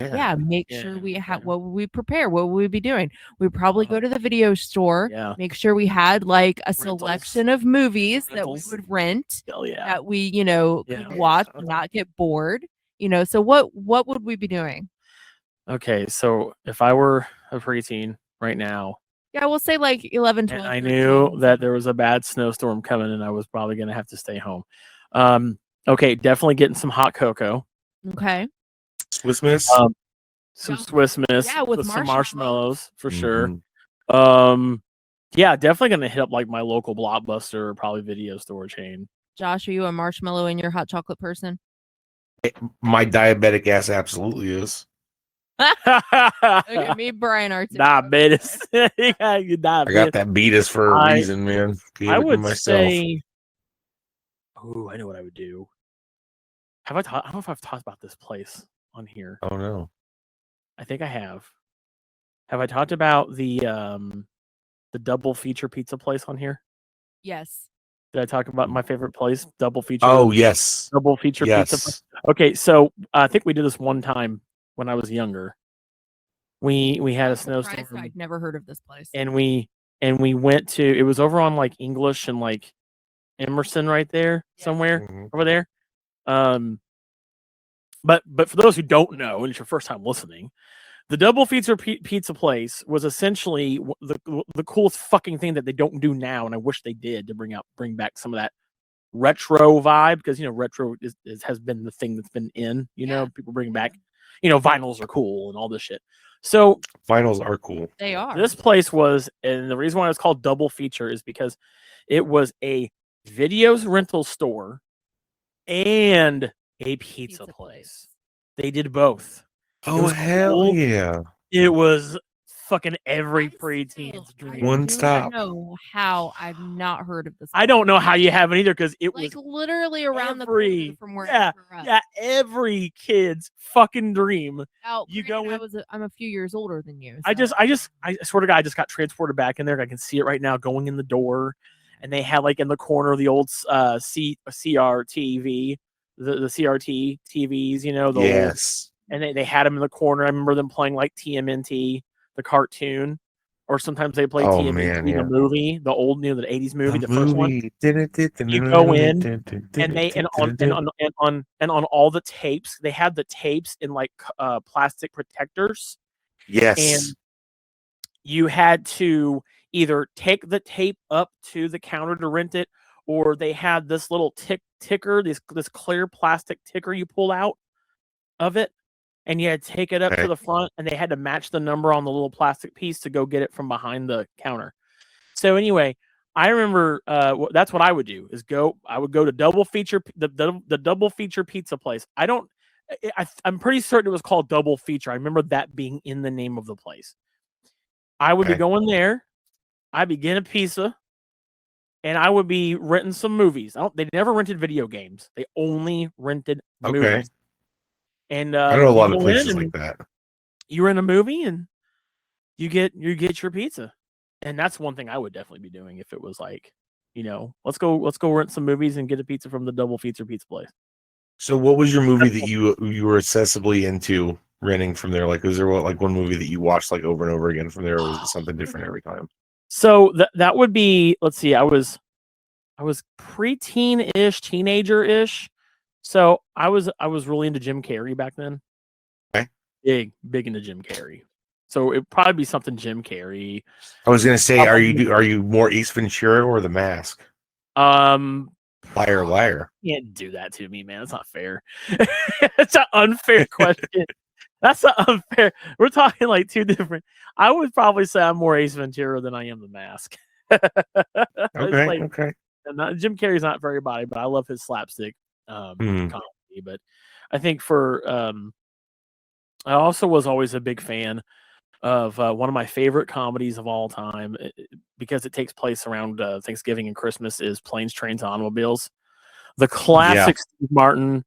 Yeah, make Yeah, sure we yeah. have. What would we prepare? What would we be doing? We'd probably go to the video store. Yeah. Make sure we had like a Rentals. selection of movies that we Rentals. would rent. Hell yeah. That we, Yeah. could watch and not get bored. So what would we be doing? Okay, so if I were a preteen right now, Yeah, we'll say like 11, 12. and I 13. knew that there was a bad snowstorm coming, and I was probably going to have to stay home. Okay, definitely getting some hot cocoa, Okay. Swiss Miss. some Yeah. Swiss Miss, Yeah, with some marshmallows for sure. Mhm. Yeah, definitely going to hit up like my local Blockbuster or probably video store chain. Josh, are you a marshmallow in your hot chocolate person? My diabetic ass absolutely is. Look at me, Brian Arts. Diabetes. You got I got diabetes. that beatus for a I- reason, man. Gave I it to would myself. say, oh, I know what I would do. I don't know if I've talked about this place on here. Oh no. I think I have. Have I talked about the double feature pizza place on here? Yes. Did I talk about my favorite place? Double feature. Oh yes. double feature pizza. Yes. Okay, so I think we did this one time when I was younger. We had a Surprised snowstorm, I'd never heard of this place. and we went to. It was over on like English and like Emerson, right there Yeah. somewhere Mhm. over there. But for those who don't know, and it's your first time listening, the double feature pizza place was essentially the coolest fucking thing that they don't do now, and I wish they did to bring back some of that retro vibe, because retro has been the thing that's been in. Yeah. People bring back, vinyls are cool and all this shit. So Finals are cool. They are. this place was, and the reason why it was called Double Feature is because it was a videos rental store and a pizza place. They did both. Oh was hell cool. yeah. It was fucking every I preteen's still- I dream. One do stop. not know how I've not heard of this. I don't know how you haven't either, because it Like was literally around the every corner from where yeah, I grew up. yeah, every kid's fucking dream. Now, You granted, go in. I'm a few years older than you. I so- swear to God, I just got transported back in there. I can see it right now going in the door. And they had like in the corner of the old CRTV, the CRT TVs, you know, the old, Yes. and they had them in the corner. I remember them playing like TMNT, the cartoon, or sometimes they played Oh, TMNT, man, the yeah. movie, the old, the 80s movie, the first one. You You go in, and they on all the tapes, they had the tapes in like plastic protectors. Yes. And you had to either take the tape up to the counter to rent it, or they had this little ticker, this clear plastic ticker you pull out of it, and you had to take it up to the front, and they had to match the number on the little plastic piece to go get it from behind the counter. So anyway, I remember that's what I would do is I would go to double feature the double feature pizza place. I'm pretty certain it was called Double Feature. I remember that being in the name of the place. I would be going there. I'd be getting a pizza, and I would be renting some movies. They never rented video games. They only rented movies. And I know a lot of places like that. You rent a movie and you get your pizza. And that's one thing I would definitely be doing if it was like, let's go rent some movies and get a pizza from the Double Feature pizza place. So what was your movie that you were excessively into renting from there? Like, was there one movie that you watched like over and over again from there, or was it something different every time? So that would be, let's see, I was preteen-ish, teenager-ish. So I was really into Jim Carrey back then. Okay. Big into Jim Carrey. So it'd probably be something Jim Carrey. I was gonna say, are you more Ace Ventura or The Mask? Liar. You can't do that to me, man. It's not fair. It's an unfair question. That's an unfair. We're talking like two different. I would probably say I'm more Ace Ventura than I am The Mask. Okay. Jim Carrey's not for everybody, but I love his slapstick comedy. But I think I also was always a big fan of one of my favorite comedies of all time, because it takes place around Thanksgiving and Christmas, is Planes, Trains, and Automobiles. The classic Steve Martin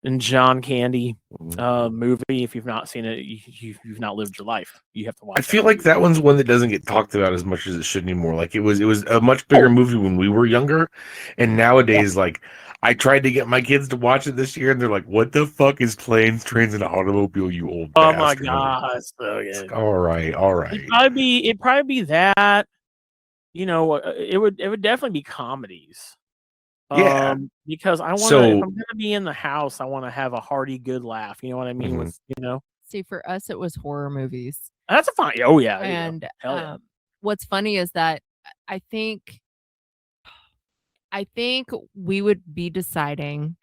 and John Candy movie. If you've not seen it, you've not lived your life. You have to watch it. I feel like that one's one that doesn't get talked about as much as it should anymore. Like it was a much bigger movie when we were younger, and nowadays, like I tried to get my kids to watch it this year, and they're like, "What the fuck is Planes, Trains, and Automobile? You old Oh bastard." my god, so good. All right. It'd probably be that. It would definitely be comedies. Yeah. Because I want to. If I'm gonna be in the house, I want to have a hearty, good laugh. You know what I mean? With See, for us, it was horror movies. That's a fine. Oh yeah. And yeah. what's funny is that I think we would be deciding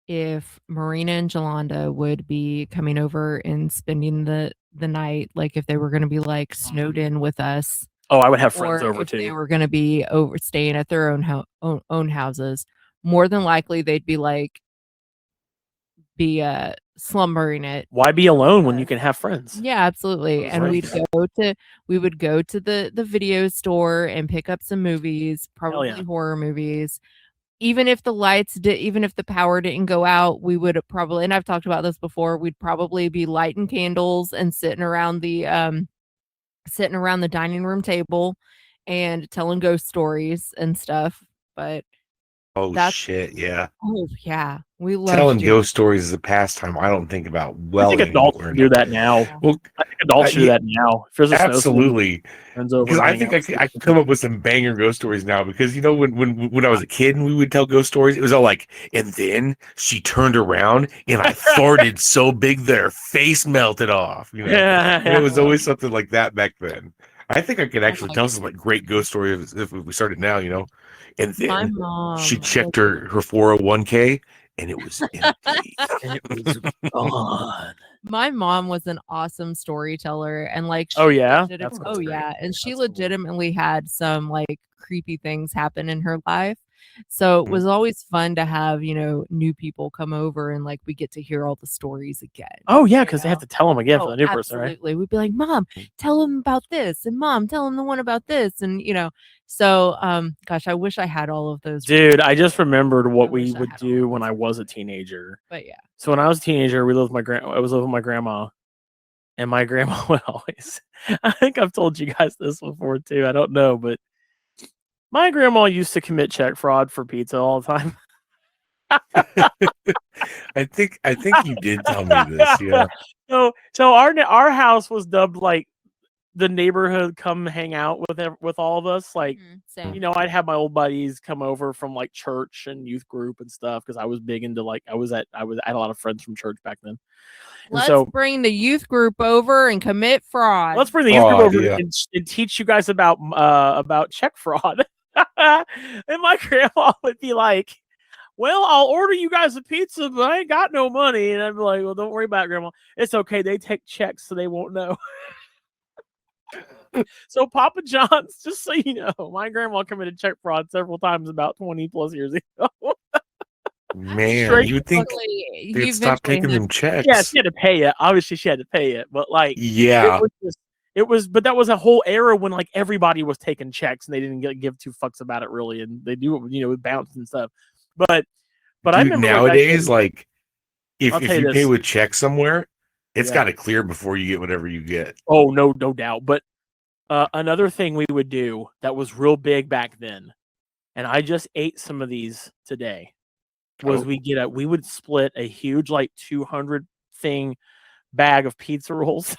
if Marina and Jolanda would be coming over and spending the night, like if they were going to be like snowed in with us. Oh, I would have friends or over if too. They were going to be staying at their own houses. More than likely, they'd be slumbering it. Why be alone when you can have friends? Yeah, absolutely. And we would go to the video store and pick up some movies, probably horror movies. Even if the power didn't go out, we would probably, and I've talked about this before, we'd probably be lighting candles and sitting around the dining room table and telling ghost stories and stuff. But shit, yeah. Oh yeah, we love telling ghost stories is a pastime I don't think about. Well, I think adults do that now. Well, I think adults do that now. If there's a absolutely, because I think I can come up with some banger ghost stories now. Because when I was a kid and we would tell ghost stories, it was all like, and then she turned around and I farted so big that her face melted off. And it was always something like that back then. I think I could actually tell some like great ghost stories if we started now. And then she checked her 401k and it was empty. And it was gone. My mom was an awesome storyteller, and like, That's and she legitimately had some like creepy things happen in her life. So it Mhm. was always fun to have, new people come over and like we get to hear all the stories again. Oh yeah, you because they know? have to tell them again for Oh, the new person, right? absolutely. We'd be like, Mom, tell them about this, and Mom, tell them the one about this. And so gosh, I wish I had all of those. Dude, I just remembered what we wish I would had all do of when those I was a teenager. But yeah. So when I was a teenager, I was living with my grandma, and my grandma would always. I think I've told you guys this before too. I don't know, but my grandma used to commit check fraud for pizza all the time. I think you did tell me this. Yeah. So our house was dubbed like the neighborhood come hang out with all of us. Like, Same. I'd have my old buddies come over from like church and youth group and stuff because I was big into like I had a lot of friends from church back then. Let's bring the youth group over and commit fraud. Let's bring the youth group over yeah. and teach you guys about check fraud. And my grandma would be like, well, I'll order you guys a pizza, but I ain't got no money. And I'd be like, well, don't worry about it, Grandma. It's okay. They take checks, so they won't know. So Papa John's, just so you know, my grandma committed check fraud several times about 20 plus years ago. Man, you would think they'd stop taking them checks. Yeah, she had to pay it. Obviously, she had to pay it. But like, yeah. But that was a whole era when like everybody was taking checks and they didn't give two fucks about it really. And they do, with bounce and stuff. But Dude, I remember nowadays, like if you pay this. with check somewhere, it's got to clear before you get whatever you get. Oh, no doubt. But another thing we would do that was real big back then, and I just ate some of these today, was we would split a huge like 200 thing bag of pizza rolls.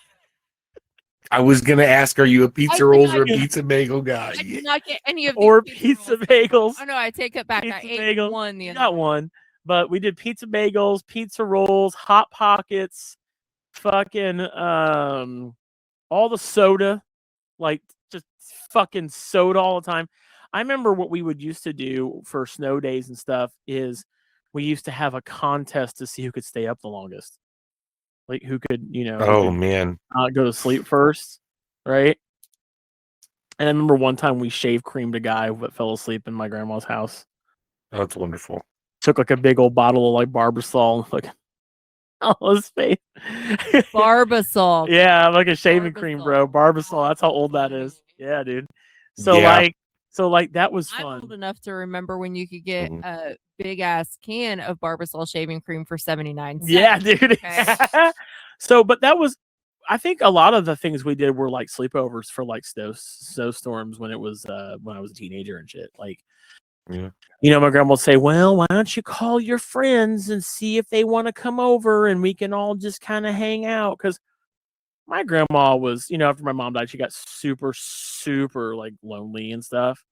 I was gonna ask, are you a pizza rolls or a pizza bagel guy? I did not get any of or these pizza bagels. Oh no, I take it back. Pizza I ate bagel. one the other Got one, but we did pizza bagels, pizza rolls, hot pockets, fucking all the soda, like just fucking soda all the time. I remember what we would used to do for snow days and stuff is we used to have a contest to see who could stay up the longest. Like who could, Man, go to sleep first, right? And I remember one time we shave creamed a guy that fell asleep in my grandma's house. Oh, that's wonderful. Took like a big old bottle of like Barbasol and like all his face. Barbasol. Yeah, like a shaving cream, bro. Barbasol. That's how old that is. Yeah, dude. So like that was fun. I'm old enough to remember when you could get a big ass can of Barbasol shaving cream for 79 cents. Yeah, dude. Okay. But that was, I think a lot of the things we did were like sleepovers for like snowstorms when I was a teenager and shit. Like, my grandma would say, well, why don't you call your friends and see if they want to come over and we can all just kind of hang out? Because my grandma was, after my mom died, she got super, super like lonely and stuff.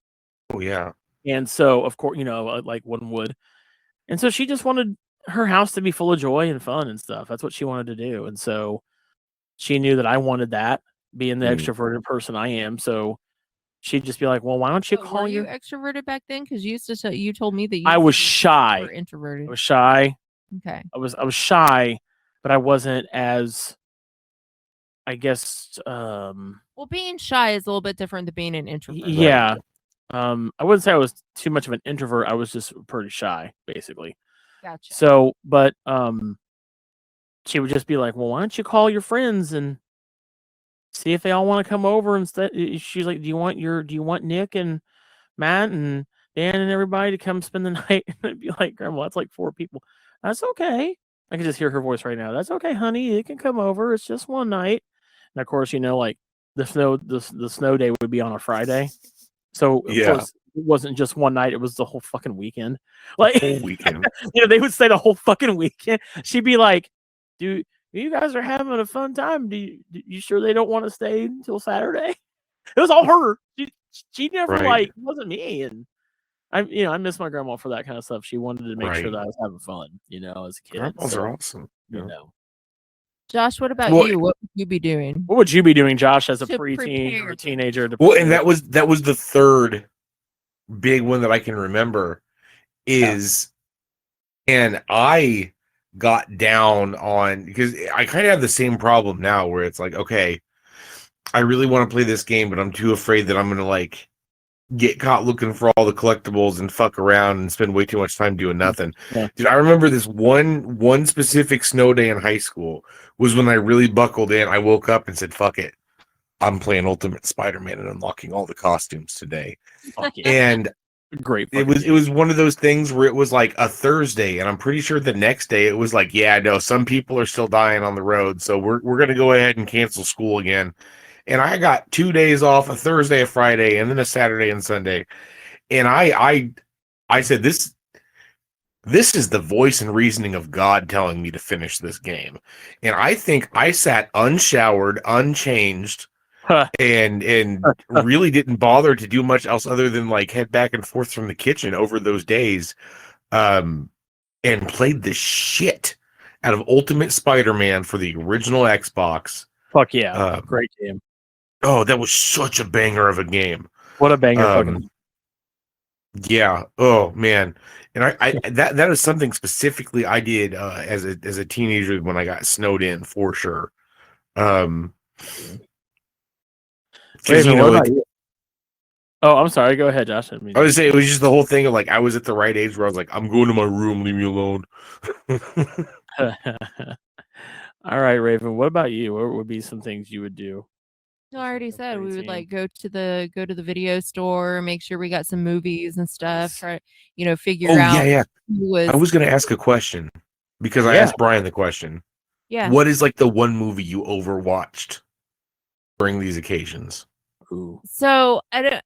Oh, yeah. And so, of course, like one would. And so she just wanted her house to be full of joy and fun and stuff. That's what she wanted to do. And so she knew that I wanted that, being the extroverted person I am. So she'd just be like, well, why don't you call were you extroverted back then? Because you told me that I was shy. Were introverted. I was shy. Okay. I was shy, but I wasn't as, I guess. Well, being shy is a little bit different than being an introvert. Yeah. I wouldn't say I was too much of an introvert. I was just pretty shy, basically. Gotcha. So, but she would just be like, well, why don't you call your friends and see if they all want to come over instead. She's like, do you want Nick and Matt and Dan and everybody to come spend the night? And I'd be like, Grandma, that's like 4 people. That's okay. I can just hear her voice right now. That's okay, honey. It can come over. It's just one night. And of course, like the snow day would be on a Friday. So of course, it wasn't just one night. It was the whole fucking weekend. Like whole weekend. They would stay the whole fucking weekend. She'd be like, dude, you guys are having a fun time. You sure they don't want to stay until Saturday? It was all her. She never it wasn't me. And I miss my grandma for that kind of stuff. She wanted to make sure that I was having fun, as a kid. Grandmas are awesome. Josh, what about you? What would you be doing? What would you be doing, Josh, as a preteen or a teenager? And that was the third big one that I can remember is, and I got down on, because I kind of have the same problem now where it's like, okay, I really want to play this game, but I'm too afraid that I'm going to like get caught looking for all the collectibles and fuck around and spend way too much time doing nothing. Yeah. Dude, I remember this one specific snow day in high school was when I really buckled in. I woke up and said, fuck it. I'm playing Ultimate Spider-Man and unlocking all the costumes today. Fuck yeah. And Great. it was one of those things where it was like a Thursday, and I'm pretty sure the next day it was like, yeah, no, some people are still dying on the road, so we're gonna go ahead and cancel school again. And I got 2 days off, a Thursday, a Friday, and then a Saturday and Sunday. And I said, this is the voice and reasoning of God telling me to finish this game. And I think I sat unshowered, unchanged, and really didn't bother to do much else other than like head back and forth from the kitchen over those days, and played the shit out of Ultimate Spider-Man for the original Xbox. Fuck yeah. Great game. Oh, that was such a banger of a game. What a banger fucking. Yeah. Oh man. And I that is something specifically I did as a teenager when I got snowed in, for sure. Wait, You what know, about you? Oh, I'm sorry. Go ahead, Josh. I would say it was just the whole thing of like I was at the right age where I was like, I'm going to my room, leave me alone. All right, Raven. What about you? What would be some things you would do? No, I already said we would 13. like go to the video store, make sure we got some movies and stuff. Try, figure Oh out yeah. who was. I was gonna ask a question because I Yeah. asked Brian the question. Yeah. What is like the one movie you overwatched during these occasions? Ooh. So I don't.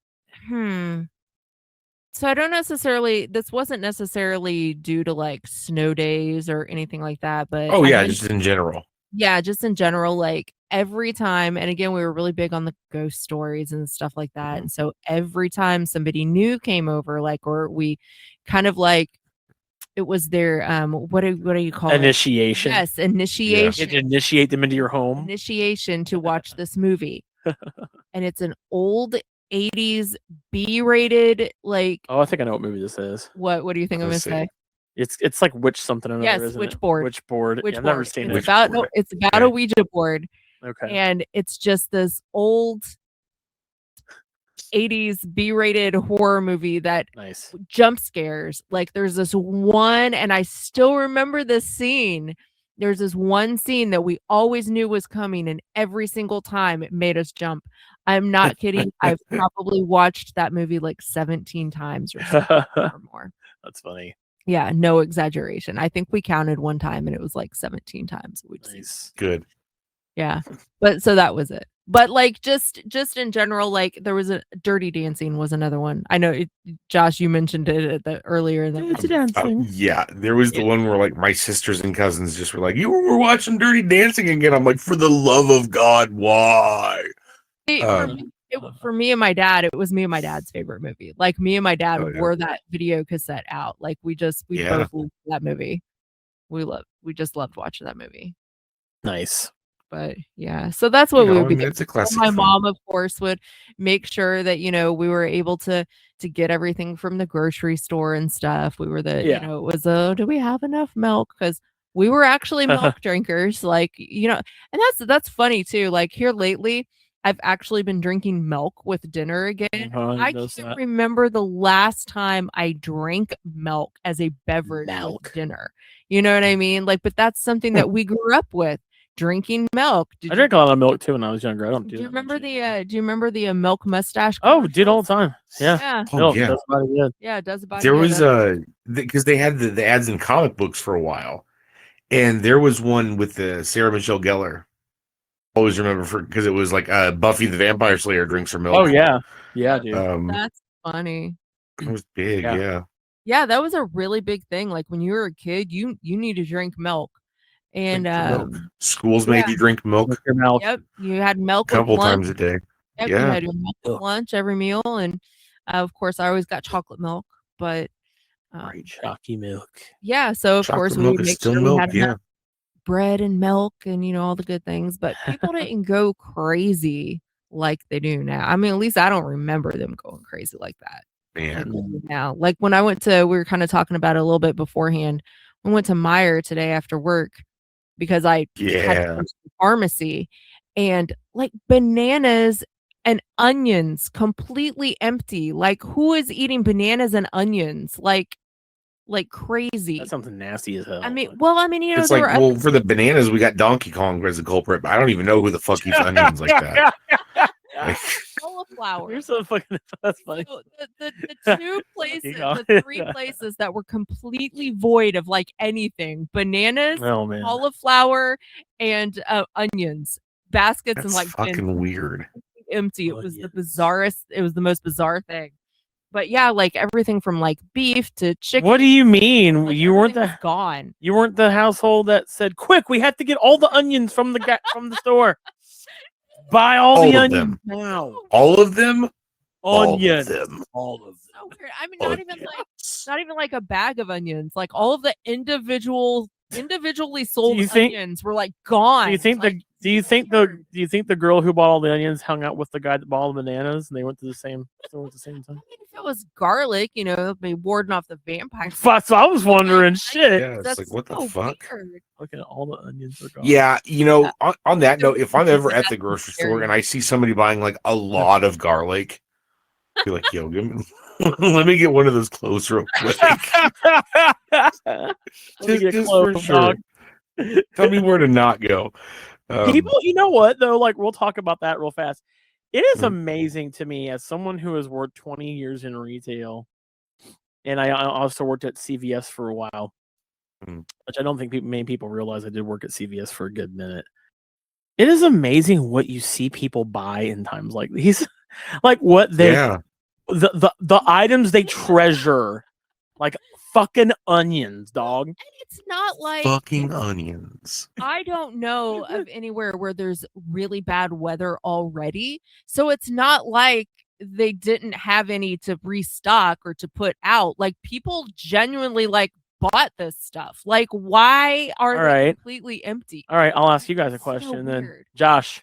So I don't necessarily. This wasn't necessarily due to like snow days or anything like that. But Oh I yeah, went- just in general. yeah, just in general, like every time. And again, we were really big on the ghost stories and stuff like that. And so every time somebody new came over, like, or we kind of like, it was their what do you call it? Initiation. Yes, initiation. Initiate them into your home. Initiation to watch this movie. And it's an old 80s B-rated, like Oh, I think I know what movie this is. what do you think I'm gonna Let's see. say? It's like Witch something or another. Yes, isn't it? Witchboard. Witchboard. Which Yeah, I've never board? seen It's it. about Witchboard. it's about Okay. a Ouija board, Okay. and it's just this old 80s B-rated horror movie that Nice. jump scares. Like there's this one, and I still remember this scene. There's this one scene that we always knew was coming, and every single time it made us jump. I'm not kidding. I've probably watched that movie like 17 times or something or more. That's funny. Yeah, no exaggeration. I think we counted one time and it was like 17 times. We'd seen it. Nice. Good. Yeah. But so that was it. But like just in general, like there was a Dirty Dancing was another one. I know Josh, you mentioned it at the earlier in the Yeah, there was the one where like my sisters and cousins just were like, "You were watching Dirty Dancing again." I'm like, "For the love of God, why?" For me and my dad, it was me and my dad's favorite movie. Like me and my dad Oh, yeah. wore that video cassette out. Like we Yeah. both loved that movie. We just loved watching that movie. Nice. But yeah, so that's what You we know, would be I mean, doing. it's a classic. My film. mom, of course, would make sure that we were able to get everything from the grocery store and stuff. We were Yeah. it was do we have enough milk? Because we were actually milk drinkers, like and that's funny too. Like here lately, I've actually been drinking milk with dinner again. I can't remember the last time I drank milk as a beverage with dinner. You know what I mean? Like, but that's something that we grew up with. Drinking milk. I drank a lot of milk too when I was younger. I don't do. Do you that remember much the milk mustache? Oh, did all the time. Yeah. Yeah. Oh, Milk yeah. does body good. Yeah, it does about There was because they had the ads in comic books for a while, and there was one with the Sarah Michelle Gellar. Always remember because it was like Buffy the Vampire Slayer drinks her milk. Oh yeah. Yeah, dude. That's funny. It was big. Yeah. Yeah. Yeah, that was a really big thing. Like when you were a kid, you need to drink milk. And Drink milk. Schools made you drink milk With your mouth. yep, you had milk a couple with lunch. times a day. Yep, Yeah. you had your milk with lunch every meal, and of course, I always got chocolate milk. But Chalky milk. yeah, so of course Chocolate we milk would is make still sure we milk. had Yeah. enough bread and milk and all the good things. But people didn't go crazy like they do now. I mean, at least I don't remember them going crazy like that. Man. Now, like when I went to, we were kind of talking about it a little bit beforehand. We went to Meijer today after work because I had to Yeah. go to the pharmacy, and like bananas and onions completely empty. Like, who is eating bananas and onions like crazy? That's something nasty as hell. I mean, you know, It's there like, were well, for the bananas, we got Donkey Kong as a culprit, but I don't even know who the fuck eats onions like that. Like, cauliflower. You're so fucking. That's funny. So the two places, Kong. the three places that were completely void of like anything: bananas, Oh man. cauliflower, and onions. Baskets and that's like fucking weird. empty. It was the Onions. bizarrest. It was the most bizarre thing. But yeah, like everything from like beef to chicken. What do you mean? like, You weren't everything was the gone. you weren't the household that said, "Quick, we have to get all the onions from the from the store. Buy all the All of onions them. now. All of them? Onions. All of them. All of them." So weird. I mean, Onions. not even like a bag of onions. Like all of the individually sold you think- onions were like gone. Do you think like, do you think the girl who bought all the onions hung out with the guy that bought all the bananas and they went to the same store at the same time? I mean, if it was garlic, you know, be warding off the vampires. That's what I was wondering. Shit. Yeah, it's like, what the so fuck? weird. Look at all the onions are gone. Yeah, you know, on that So note, if I'm ever at the that's grocery scary. store and I see somebody buying like a lot of garlic, I'll be like, yo, give me, let me get one of those cloves real quick. Just for sure. Tell me where to not go. People, you know what though? Like we'll talk about that real fast. It is Mhm. amazing to me as someone who has worked 20 years in retail, and I also worked at CVS for a while, Mhm. which I don't think many people realize I did work at CVS for a good minute. It is amazing what you see people buy in times like these, like what they Yeah. the items they treasure, like fucking onions, dog. And it's not like Fucking onions. I don't know of anywhere where there's really bad weather already. So it's not like they didn't have any to restock or to put out. Like people genuinely like bought this stuff. Like why are All they right. completely empty? All right, I'll ask you guys a So question then. weird. Josh,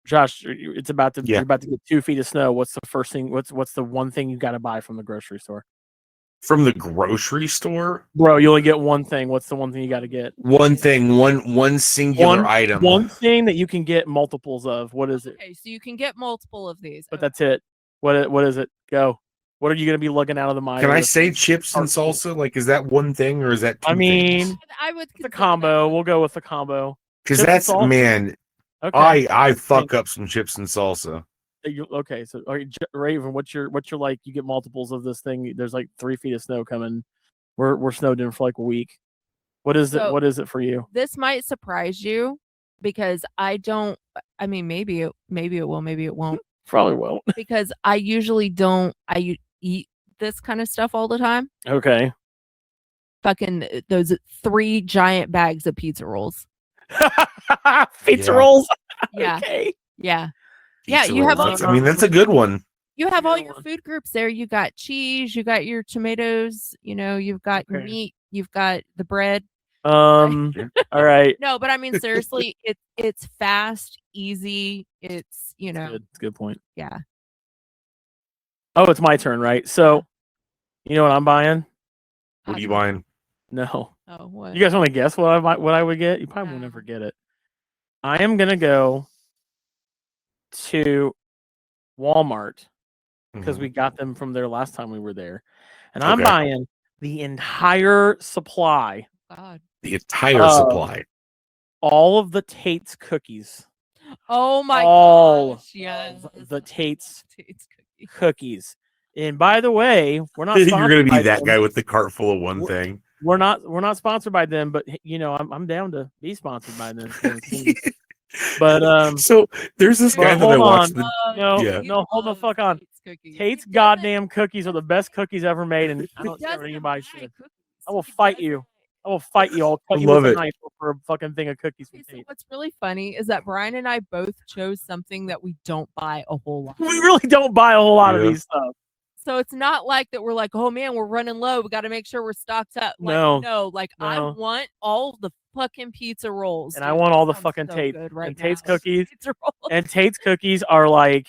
it's about to Yeah. you're about to get 2 feet of snow. What's the first thing? What's the one thing you got to buy from the grocery store, From the grocery store? bro? You only get one thing. What's the one thing you got to get? One thing, one singular item. One thing that you can get multiples of. What is it? Okay, so you can get multiple of these. But that's it. What is it? Go. What are you gonna be lugging out of the mine? Can I with? say chips and salsa? Like, is that one thing or is that two I mean, things? I would it's a consider combo. that- We'll go with the combo. Because chips and that's salsa? man, Okay. I fuck up some chips and salsa. Okay. So, all right, Raven, what's your like? You get multiples of this thing. There's like 3 feet of snow coming. We're snowed in for like a week. What is it? So- What is it for you? This might surprise you because I don't. I mean, maybe it will, maybe it won't. Probably won't. Because I usually don't. Eat this kind of stuff all the time. Okay. Fucking those 3 giant bags of pizza rolls. Pizza Yeah. rolls. Yeah, Okay. yeah. Yeah, Pizza you have rolls. all I mean, that's a good one. You have all Good your one. food groups there. You got cheese, you got your tomatoes, you know, you've got your Okay. meat, you've got the bread. All right. No, but I mean seriously, it's fast, easy. It's you know, Good. It's a good point. yeah. Oh, it's my turn, right? So, you know what I'm buying? What are you buying? No. Oh, what? You guys want to guess what I would get? You probably will No. never get it. I am gonna go to Walmart because Mhm. we got them from there last time we were there, and I'm Okay. buying the entire supply, God. The entire Oh. supply. all of the Tate's cookies, Oh my All gosh. Yes. the Tate's Tate's cookie. cookies. And by the way, we're not. You're gonna sponsored be by that them. guy with the cart full of one Wh- thing. We're not sponsored by them, but you know, I'm down to be sponsored by them. But So there's this guy But that I hold watched. on. No, Yeah. no, hold the love fuck on. Tate's cookies. Tate's He doesn't- goddamn cookies are the best cookies ever made, and I he don't care what doesn't anybody buy says. cookies. I will He fight doesn't. you. I will fight you. I'll cut I you with love a it. knife for a fucking thing of cookies from Okay, so Tate. what's really funny is that Brian and I both chose something that we don't buy a whole lot. We really don't buy a whole lot of Yeah. these stuff. So it's not like that we're like, oh man, we're running low. We got to make sure we're stocked up. Like, No. like I No. want all the fucking pizza rolls. And I dude. want That all the sounds fucking so Tate- good right and Tate's now. cookies. Pizza rolls. And Tate's cookies are like,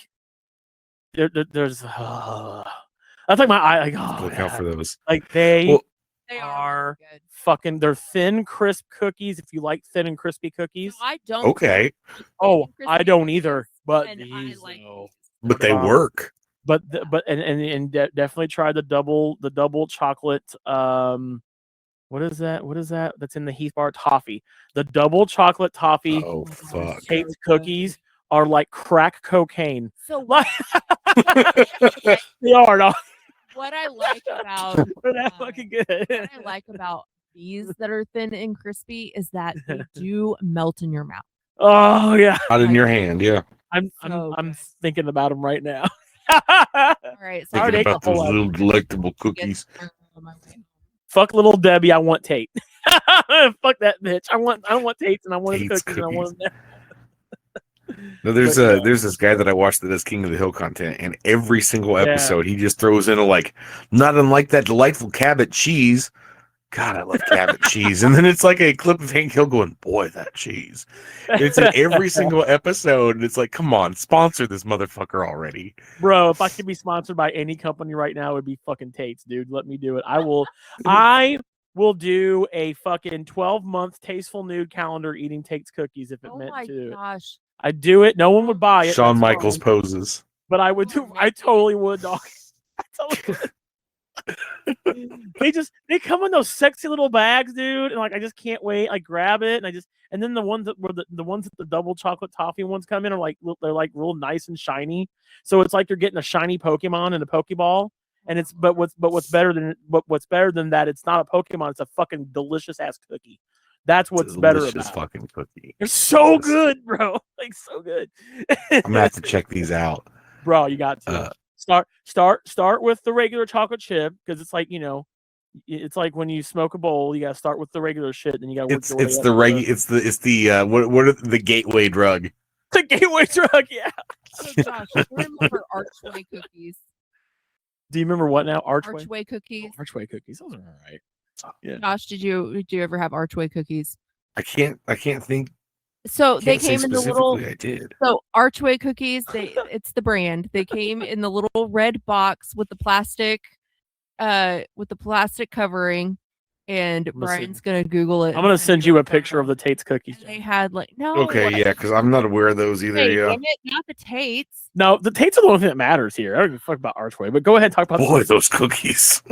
there's. That's like my eye. Like, oh, Look out for man. those. Like they Well, They are really good. fucking. They're thin, crisp cookies. If you like thin and crispy cookies. No, I don't. Okay. Oh, Crispy I don't either. cookies, But And I these, like though. these. But they Bomb. work. But definitely try the double chocolate. What is that? That's in the Heath Bar toffee. The double chocolate toffee Oh fuck! Tate's cookies are like crack cocaine. So Like they are. Dog. what I like about They're that fucking good. what I like about these that are thin and crispy is that they do melt in your mouth. Oh yeah. Out in your hand, yeah. I'm good. thinking about them right now. All right, so I already Thinking ate the about those whole lot. little delectable Get cookies. on my way. Fuck little Debbie, I want Tate. Fuck that bitch. I want Tate's and I want his Tate's cookies and I want them there. No, there's But, there's this guy that I watched that does King of the Hill content, and every single Yeah. episode he just throws in a like, not unlike that delightful Cabot cheese. God, I love Cabot cheese. And then it's like a clip of Hank Hill going, boy, that cheese. It's in every single episode, and it's like, come on, sponsor this motherfucker already. Bro, if I could be sponsored by any company right now, it would be fucking Tate's, dude. Let me do it. I will do a fucking 12-month tasteful nude calendar eating Tate's cookies if it Oh meant my to do it. gosh. I'd do it. No one would buy it. Shawn that's Michaels fine. poses. But I would do. I totally would, dog. I totally would. They come in those sexy little bags, dude, and like I just can't wait. I grab it and then the ones that were the ones that the double chocolate toffee ones come in are like they're like real nice and shiny. So it's like you're getting a shiny Pokemon in a Pokeball. And it's what's better than that? It's not a Pokemon. It's a fucking delicious ass cookie. That's what's better Delicious about it. fucking cookie. They're so good, bro. Like so good. I'm gonna have to check these out. Bro, you got to start with the regular chocolate chip because it's like it's like when you smoke a bowl, you gotta start with the regular shit, then you gotta work It's your way it's up the to it's the what are the gateway drug? the gateway drug. Yeah. Oh gosh, I remember Archway cookies. Do you remember what now? Archway. Archway cookies. Archway cookies. Those are all right. Yeah. Josh, did you ever have Archway cookies? I can't think. So they Can't say came in the little. specifically I did. So Archway cookies, it's the brand. They came in the little red box with the plastic covering. And Listen, Brian's gonna Google it. I'm gonna send you a picture of the Tate's cookies. And they had like no. Okay, yeah, because I'm not aware of those either. Hey, Yeah. damn it, not the Tates. No, the Tate's are the only thing that matters here. I don't give a fuck about Archway, but go ahead and talk about Boy, those cookies.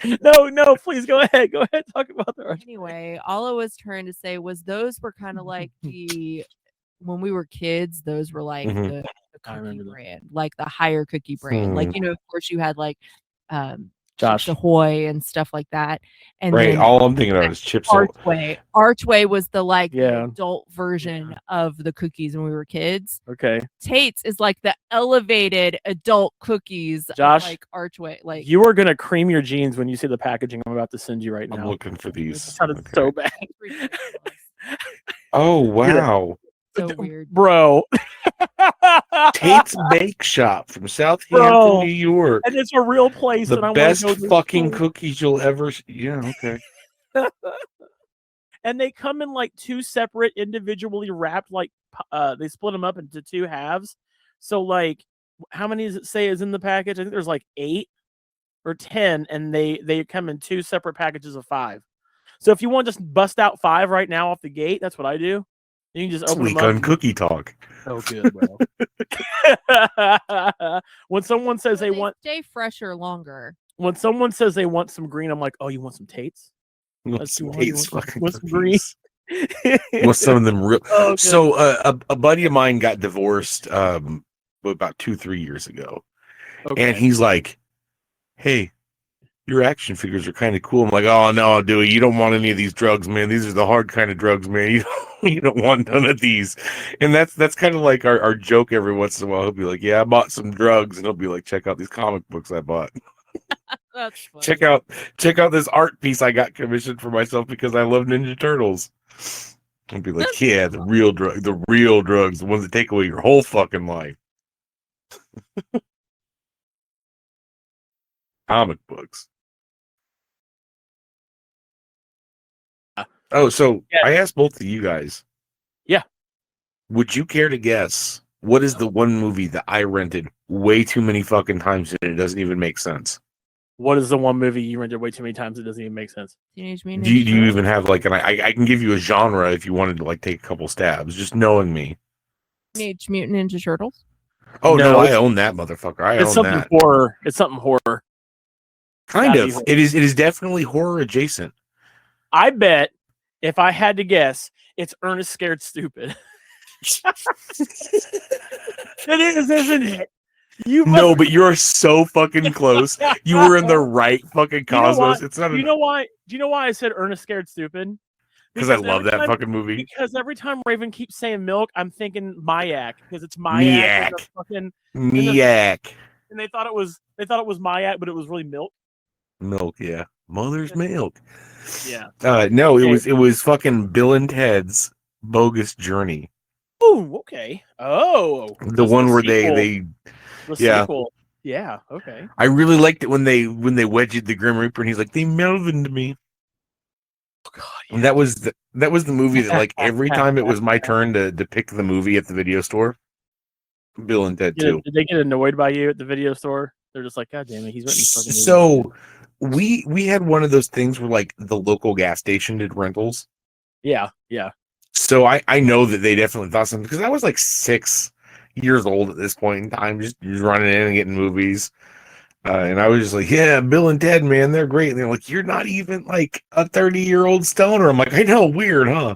No, please go ahead. Go ahead, talk about the Archway. Anyway, all I was trying to say was those were kind of like when we were kids, those were like Mhm. the I cookie remember that. brand, like the higher cookie brand. Like, of course you had like Josh. Chips Ahoy and stuff like that. And Right. then All I'm thinking about is Chips Ahoy. Archway was the like the Yeah. adult version of the cookies when we were kids. Okay. Tate's is like the elevated adult cookies of, Josh, like Archway. Like You are gonna cream your jeans when you see the packaging I'm about to send you right I'm now. looking for It these. sounded Okay. so bad. Oh wow. so weird. Bro. Tate's Bake Shop from Southampton, Bro. New York. And it's a real place The and I best want to go fucking cookies you'll ever yeah, okay. And they come in like two separate individually wrapped like they split them up into two halves. So like how many does it say is in the package? I think there's like 8 or 10 and they come in two separate packages of 5. So if you want to just bust out 5 right now off the gate, that's what I do. You can just It's open them week up. on cookie talk. So good, bro. When someone says So they want stay fresher longer. when someone says they want some green, I'm like, oh, you want some Tates? What's Some Tate's want fucking some green? cookies? What's some of them real? Oh, good. So a buddy of mine got divorced about 2-3 years ago. Okay. And he's like, hey, your action figures are kind of cool. I'm like, oh, no, Dewey, you don't want any of these drugs, man. These are the hard kind of drugs, man. You don't want none of these. And that's kind of like our joke every once in a while. He'll be like, yeah, I bought some drugs. And he'll be like, check out these comic books I bought. That's funny. Check out this art piece I got commissioned for myself because I love Ninja Turtles. And be like, yeah, the real drugs, the ones that take away your whole fucking life. Comic books. Oh, so Yeah. I asked both of you guys. Yeah. Would you care to guess what is the one movie that I rented way too many fucking times and it doesn't even make sense? What is the one movie you rented way too many times? It doesn't even make sense. Teenage Mutant Do you Ninja even have like I can give you a genre if you wanted to like take a couple stabs, just knowing me. Teenage Mutant Ninja Turtles. Oh no, No, I own that motherfucker. I It's own something that. horror. It's something horror. Kind Not of. even. It is definitely horror adjacent. I bet if I had to guess, it's Ernest Scared Stupid. It is, isn't it? You No, but you're so fucking close. You were in the right fucking You know cosmos. why? It's not Do you know why? Do you know why I said Ernest Scared Stupid? because I Because love every that time- fucking movie. Because every time Raven keeps saying milk, I'm thinking Mayak because it's Mayak. Miak. And, the fucking, Miak. and they thought it was Mayak, but it was really milk. Milk, yeah. Mother's milk. Yeah. No, Okay. it was fucking Bill and Ted's Bogus Journey. Oh, okay. Oh, The one where sequel. they The yeah. sequel. Yeah. Okay. I really liked it when they wedged the Grim Reaper and he's like, they melvined me. Oh, God, And that was the movie that like every time it was my turn to pick the movie at the video store, Bill and Ted 2. Did they get annoyed by you at the video store? They're just like, God damn it, he's written fucking movies. So we had one of those things where like the local gas station did rentals. Yeah. So I know that they definitely thought something because I was like 6 years old at this point in time, just running in and getting movies. And I was just like, yeah, Bill and Ted, man, they're great. And they're like, you're not even like a 30-year-old stoner. I'm like, I know, weird, huh?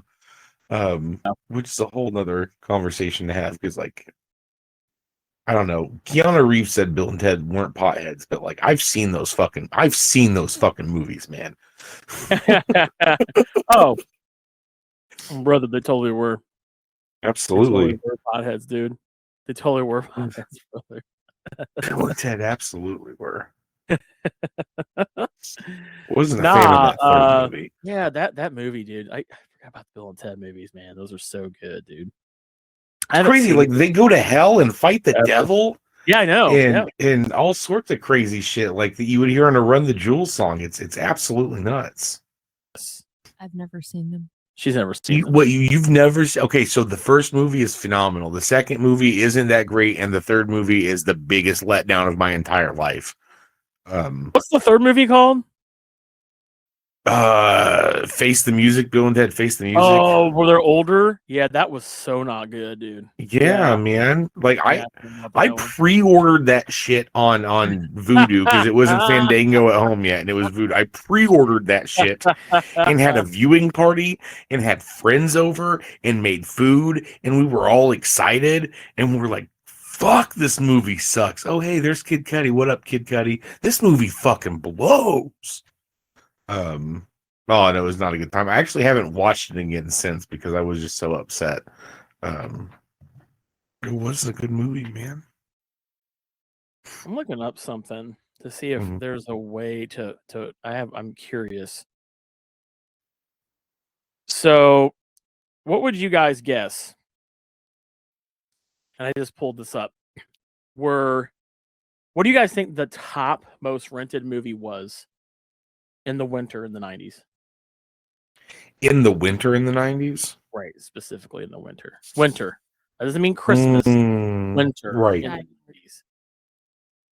Which is a whole nother conversation to have because like, I don't know. Keanu Reeves said Bill and Ted weren't potheads, but like I've seen those fucking movies, man. Oh, brother, they totally were. Absolutely. They totally were potheads, dude. They totally were potheads, brother. Bill and Ted absolutely were. Wasn't a fan of that third movie. Yeah, that movie, dude. I forgot about the Bill and Ted movies, man. Those are so good, dude. It's crazy. Like they go to hell and fight the devil. Yeah, I know. And all sorts of crazy shit like that you would hear on a Run the Jewels song. It's absolutely nuts. I've never seen them. She's never seen You've never okay, so the first movie is phenomenal. The second movie isn't that great, and the third movie is the biggest letdown of my entire life. What's the third movie called? Face the Music, Bill and Ted Face the Music. Oh, were they older? Yeah, that was so not good, dude. Yeah, man. Like Yeah, I pre-ordered that shit on Vudu because it wasn't Fandango at home yet, and it was Vudu. I pre-ordered that shit and had a viewing party and had friends over and made food, and we were all excited, and we were like, fuck, this movie sucks. Oh, hey, there's Kid Cudi. What up, Kid Cudi? This movie fucking blows. Oh, no, it was not a good time. I actually haven't watched it again since because I was just so upset. It was a good movie, man. I'm looking up something to see if Mhm. there's a way to I'm curious. So, what would you guys guess? And I just pulled this up. What do you guys think the top most rented movie was in the winter in the 90s? In the winter in the 90s? Right, specifically in the winter. Winter. That doesn't mean Christmas. Winter. Right. In the 90s.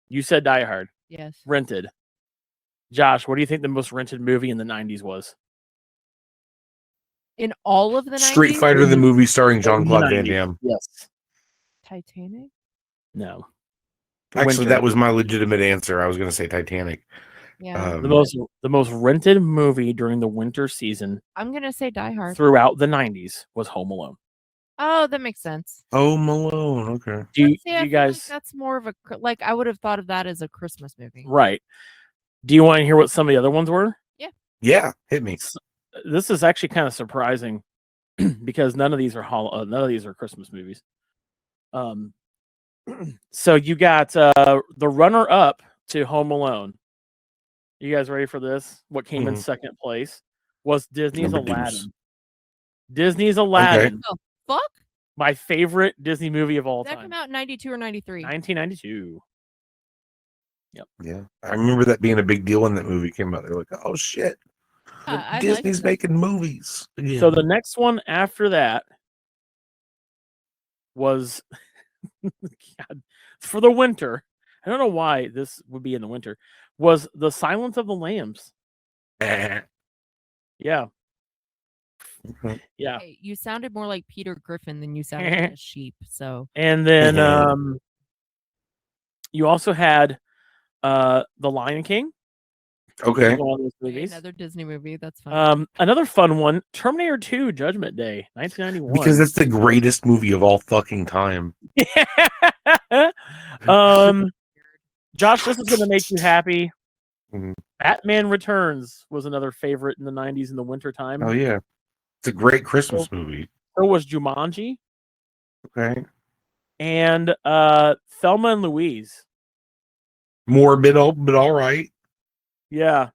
You said Die Hard. Yes. Rented. Josh, what do you think the most rented movie in the 90s was? In all of the Street 90s? Fighter, the movie starring Jean-Claude Van 90s. Damme. Yes. Titanic? No. Actually, Winter. that was my legitimate answer. I was going to say Titanic. Yeah. The most rented movie during the winter season I'm going to say Die Hard. throughout the 90s was Home Alone. Oh, that makes sense. Oh, Malone. Okay. Do you, See, I do you feel like guys that's more of a like I would have thought of that as a Christmas movie. right? Do you want to hear what some of the other ones were? Yeah, hit me. This is actually kind of surprising because none of these are Christmas movies. So you got the runner-up to Home Alone. You guys ready for this? What came in second place was Disney's Number Aladdin. deuce. Disney's Aladdin, Oh, fuck? my favorite Disney movie of all Did that time. come out in 92 or 93? 1992. Yeah. I remember that being a big deal when that movie came out. They're like, oh, shit. I Disney's liked it. making movies. Yeah. So the next one after that was God, for the winter. I don't know why this would be in the winter. Was The Silence of the Lambs. Eh. Yeah. Yeah. Hey, you sounded more like Peter Griffin than you sounded like a sheep. So And then you also had The Lion King. Okay. One of those okay, movies. another Disney movie. That's fun. Another fun one, Terminator 2 Judgment Day, 1991. Because it's the greatest movie of all fucking time. Josh, this is going to make you happy. Mhm. Batman Returns was another favorite in the 90s in the wintertime. Oh yeah. It's a great Christmas movie. So was Jumanji. Okay. And Thelma and Louise. Morbid, but all right. Yeah.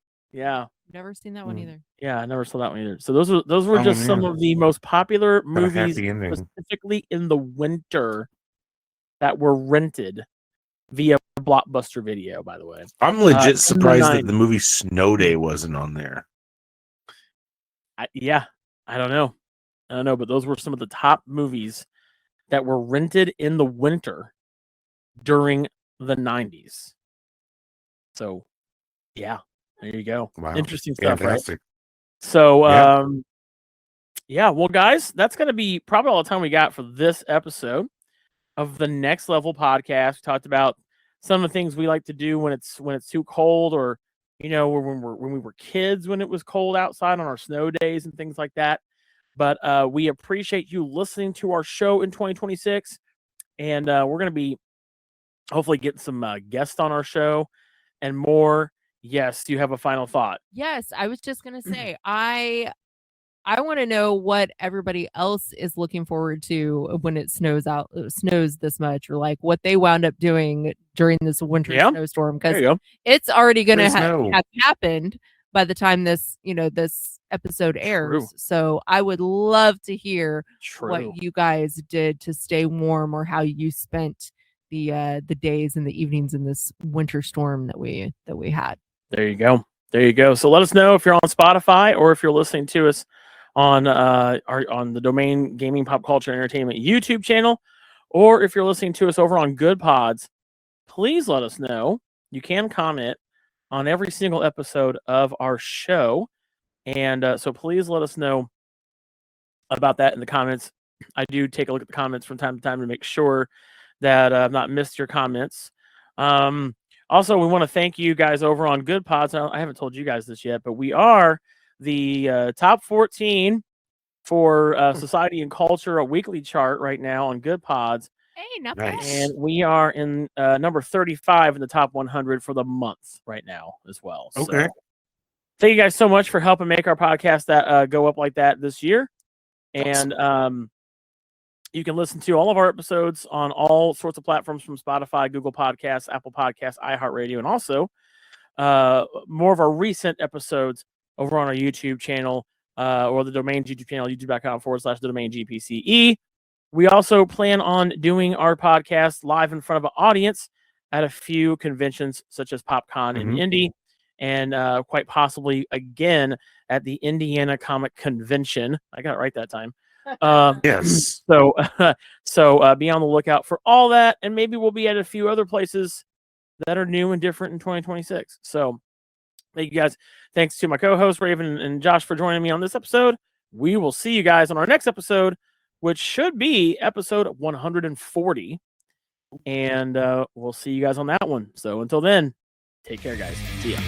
Never seen that one either. Yeah, I never saw that one either. So those were just some of the most popular movies, specifically in the winter, that were rented via Blockbuster Video. By the way, I'm legit surprised that the movie Snow Day wasn't on there. I don't know, but those were some of the top movies that were rented in the winter during the 90s. So, yeah. There you go. Wow. Interesting stuff, Fantastic. right? So, yeah. Well, guys, that's going to be probably all the time we got for this episode of the Next Level Podcast. We talked about some of the things we like to do when it's too cold, or when we were kids, when it was cold outside on our snow days and things like that. But we appreciate you listening to our show in 2026, and we're going to be hopefully getting some guests on our show and more. Yes, you have a final thought. Yes, I was just gonna say I want to know what everybody else is looking forward to when it snows this much, or like what they wound up doing during this winter snowstorm, because it's already gonna have happened by the time this episode airs. True. So I would love to hear what you guys did to stay warm, or how you spent the days and the evenings in this winter storm that we had. There you go. So let us know if you're on Spotify, or if you're listening to us on the Domain Gaming Pop Culture Entertainment YouTube channel, or if you're listening to us over on Good Pods. Please let us know. You can comment on every single episode of our show, and so please let us know about that in the comments. I do take a look at the comments from time to time to make sure that I've not missed your comments. Also, we want to thank you guys over on Good Pods. I haven't told you guys this yet, but we are the top 14 for Society and Culture, a weekly chart right now on Good Pods. Hey, not bad. And we are in number 35 in the top 100 for the month right now as well. Okay. So, thank you guys so much for helping make our podcast that go up like that this year. And you can listen to all of our episodes on all sorts of platforms, from Spotify, Google Podcasts, Apple Podcasts, iHeartRadio, and also more of our recent episodes over on our YouTube channel, or the Domain YouTube channel, youtube.com/TheDomainGPCE. We also plan on doing our podcast live in front of an audience at a few conventions, such as PopCon in Indy, and quite possibly again at the Indiana Comic Convention. I got it right that time. Yes. So be on the lookout for all that, and maybe we'll be at a few other places that are new and different in 2026. So thank you guys. Thanks to my co-hosts Raven and Josh for joining me on this episode. We will see you guys on our next episode, which should be episode 140, and we'll see you guys on that one. So until then, take care, guys. See ya.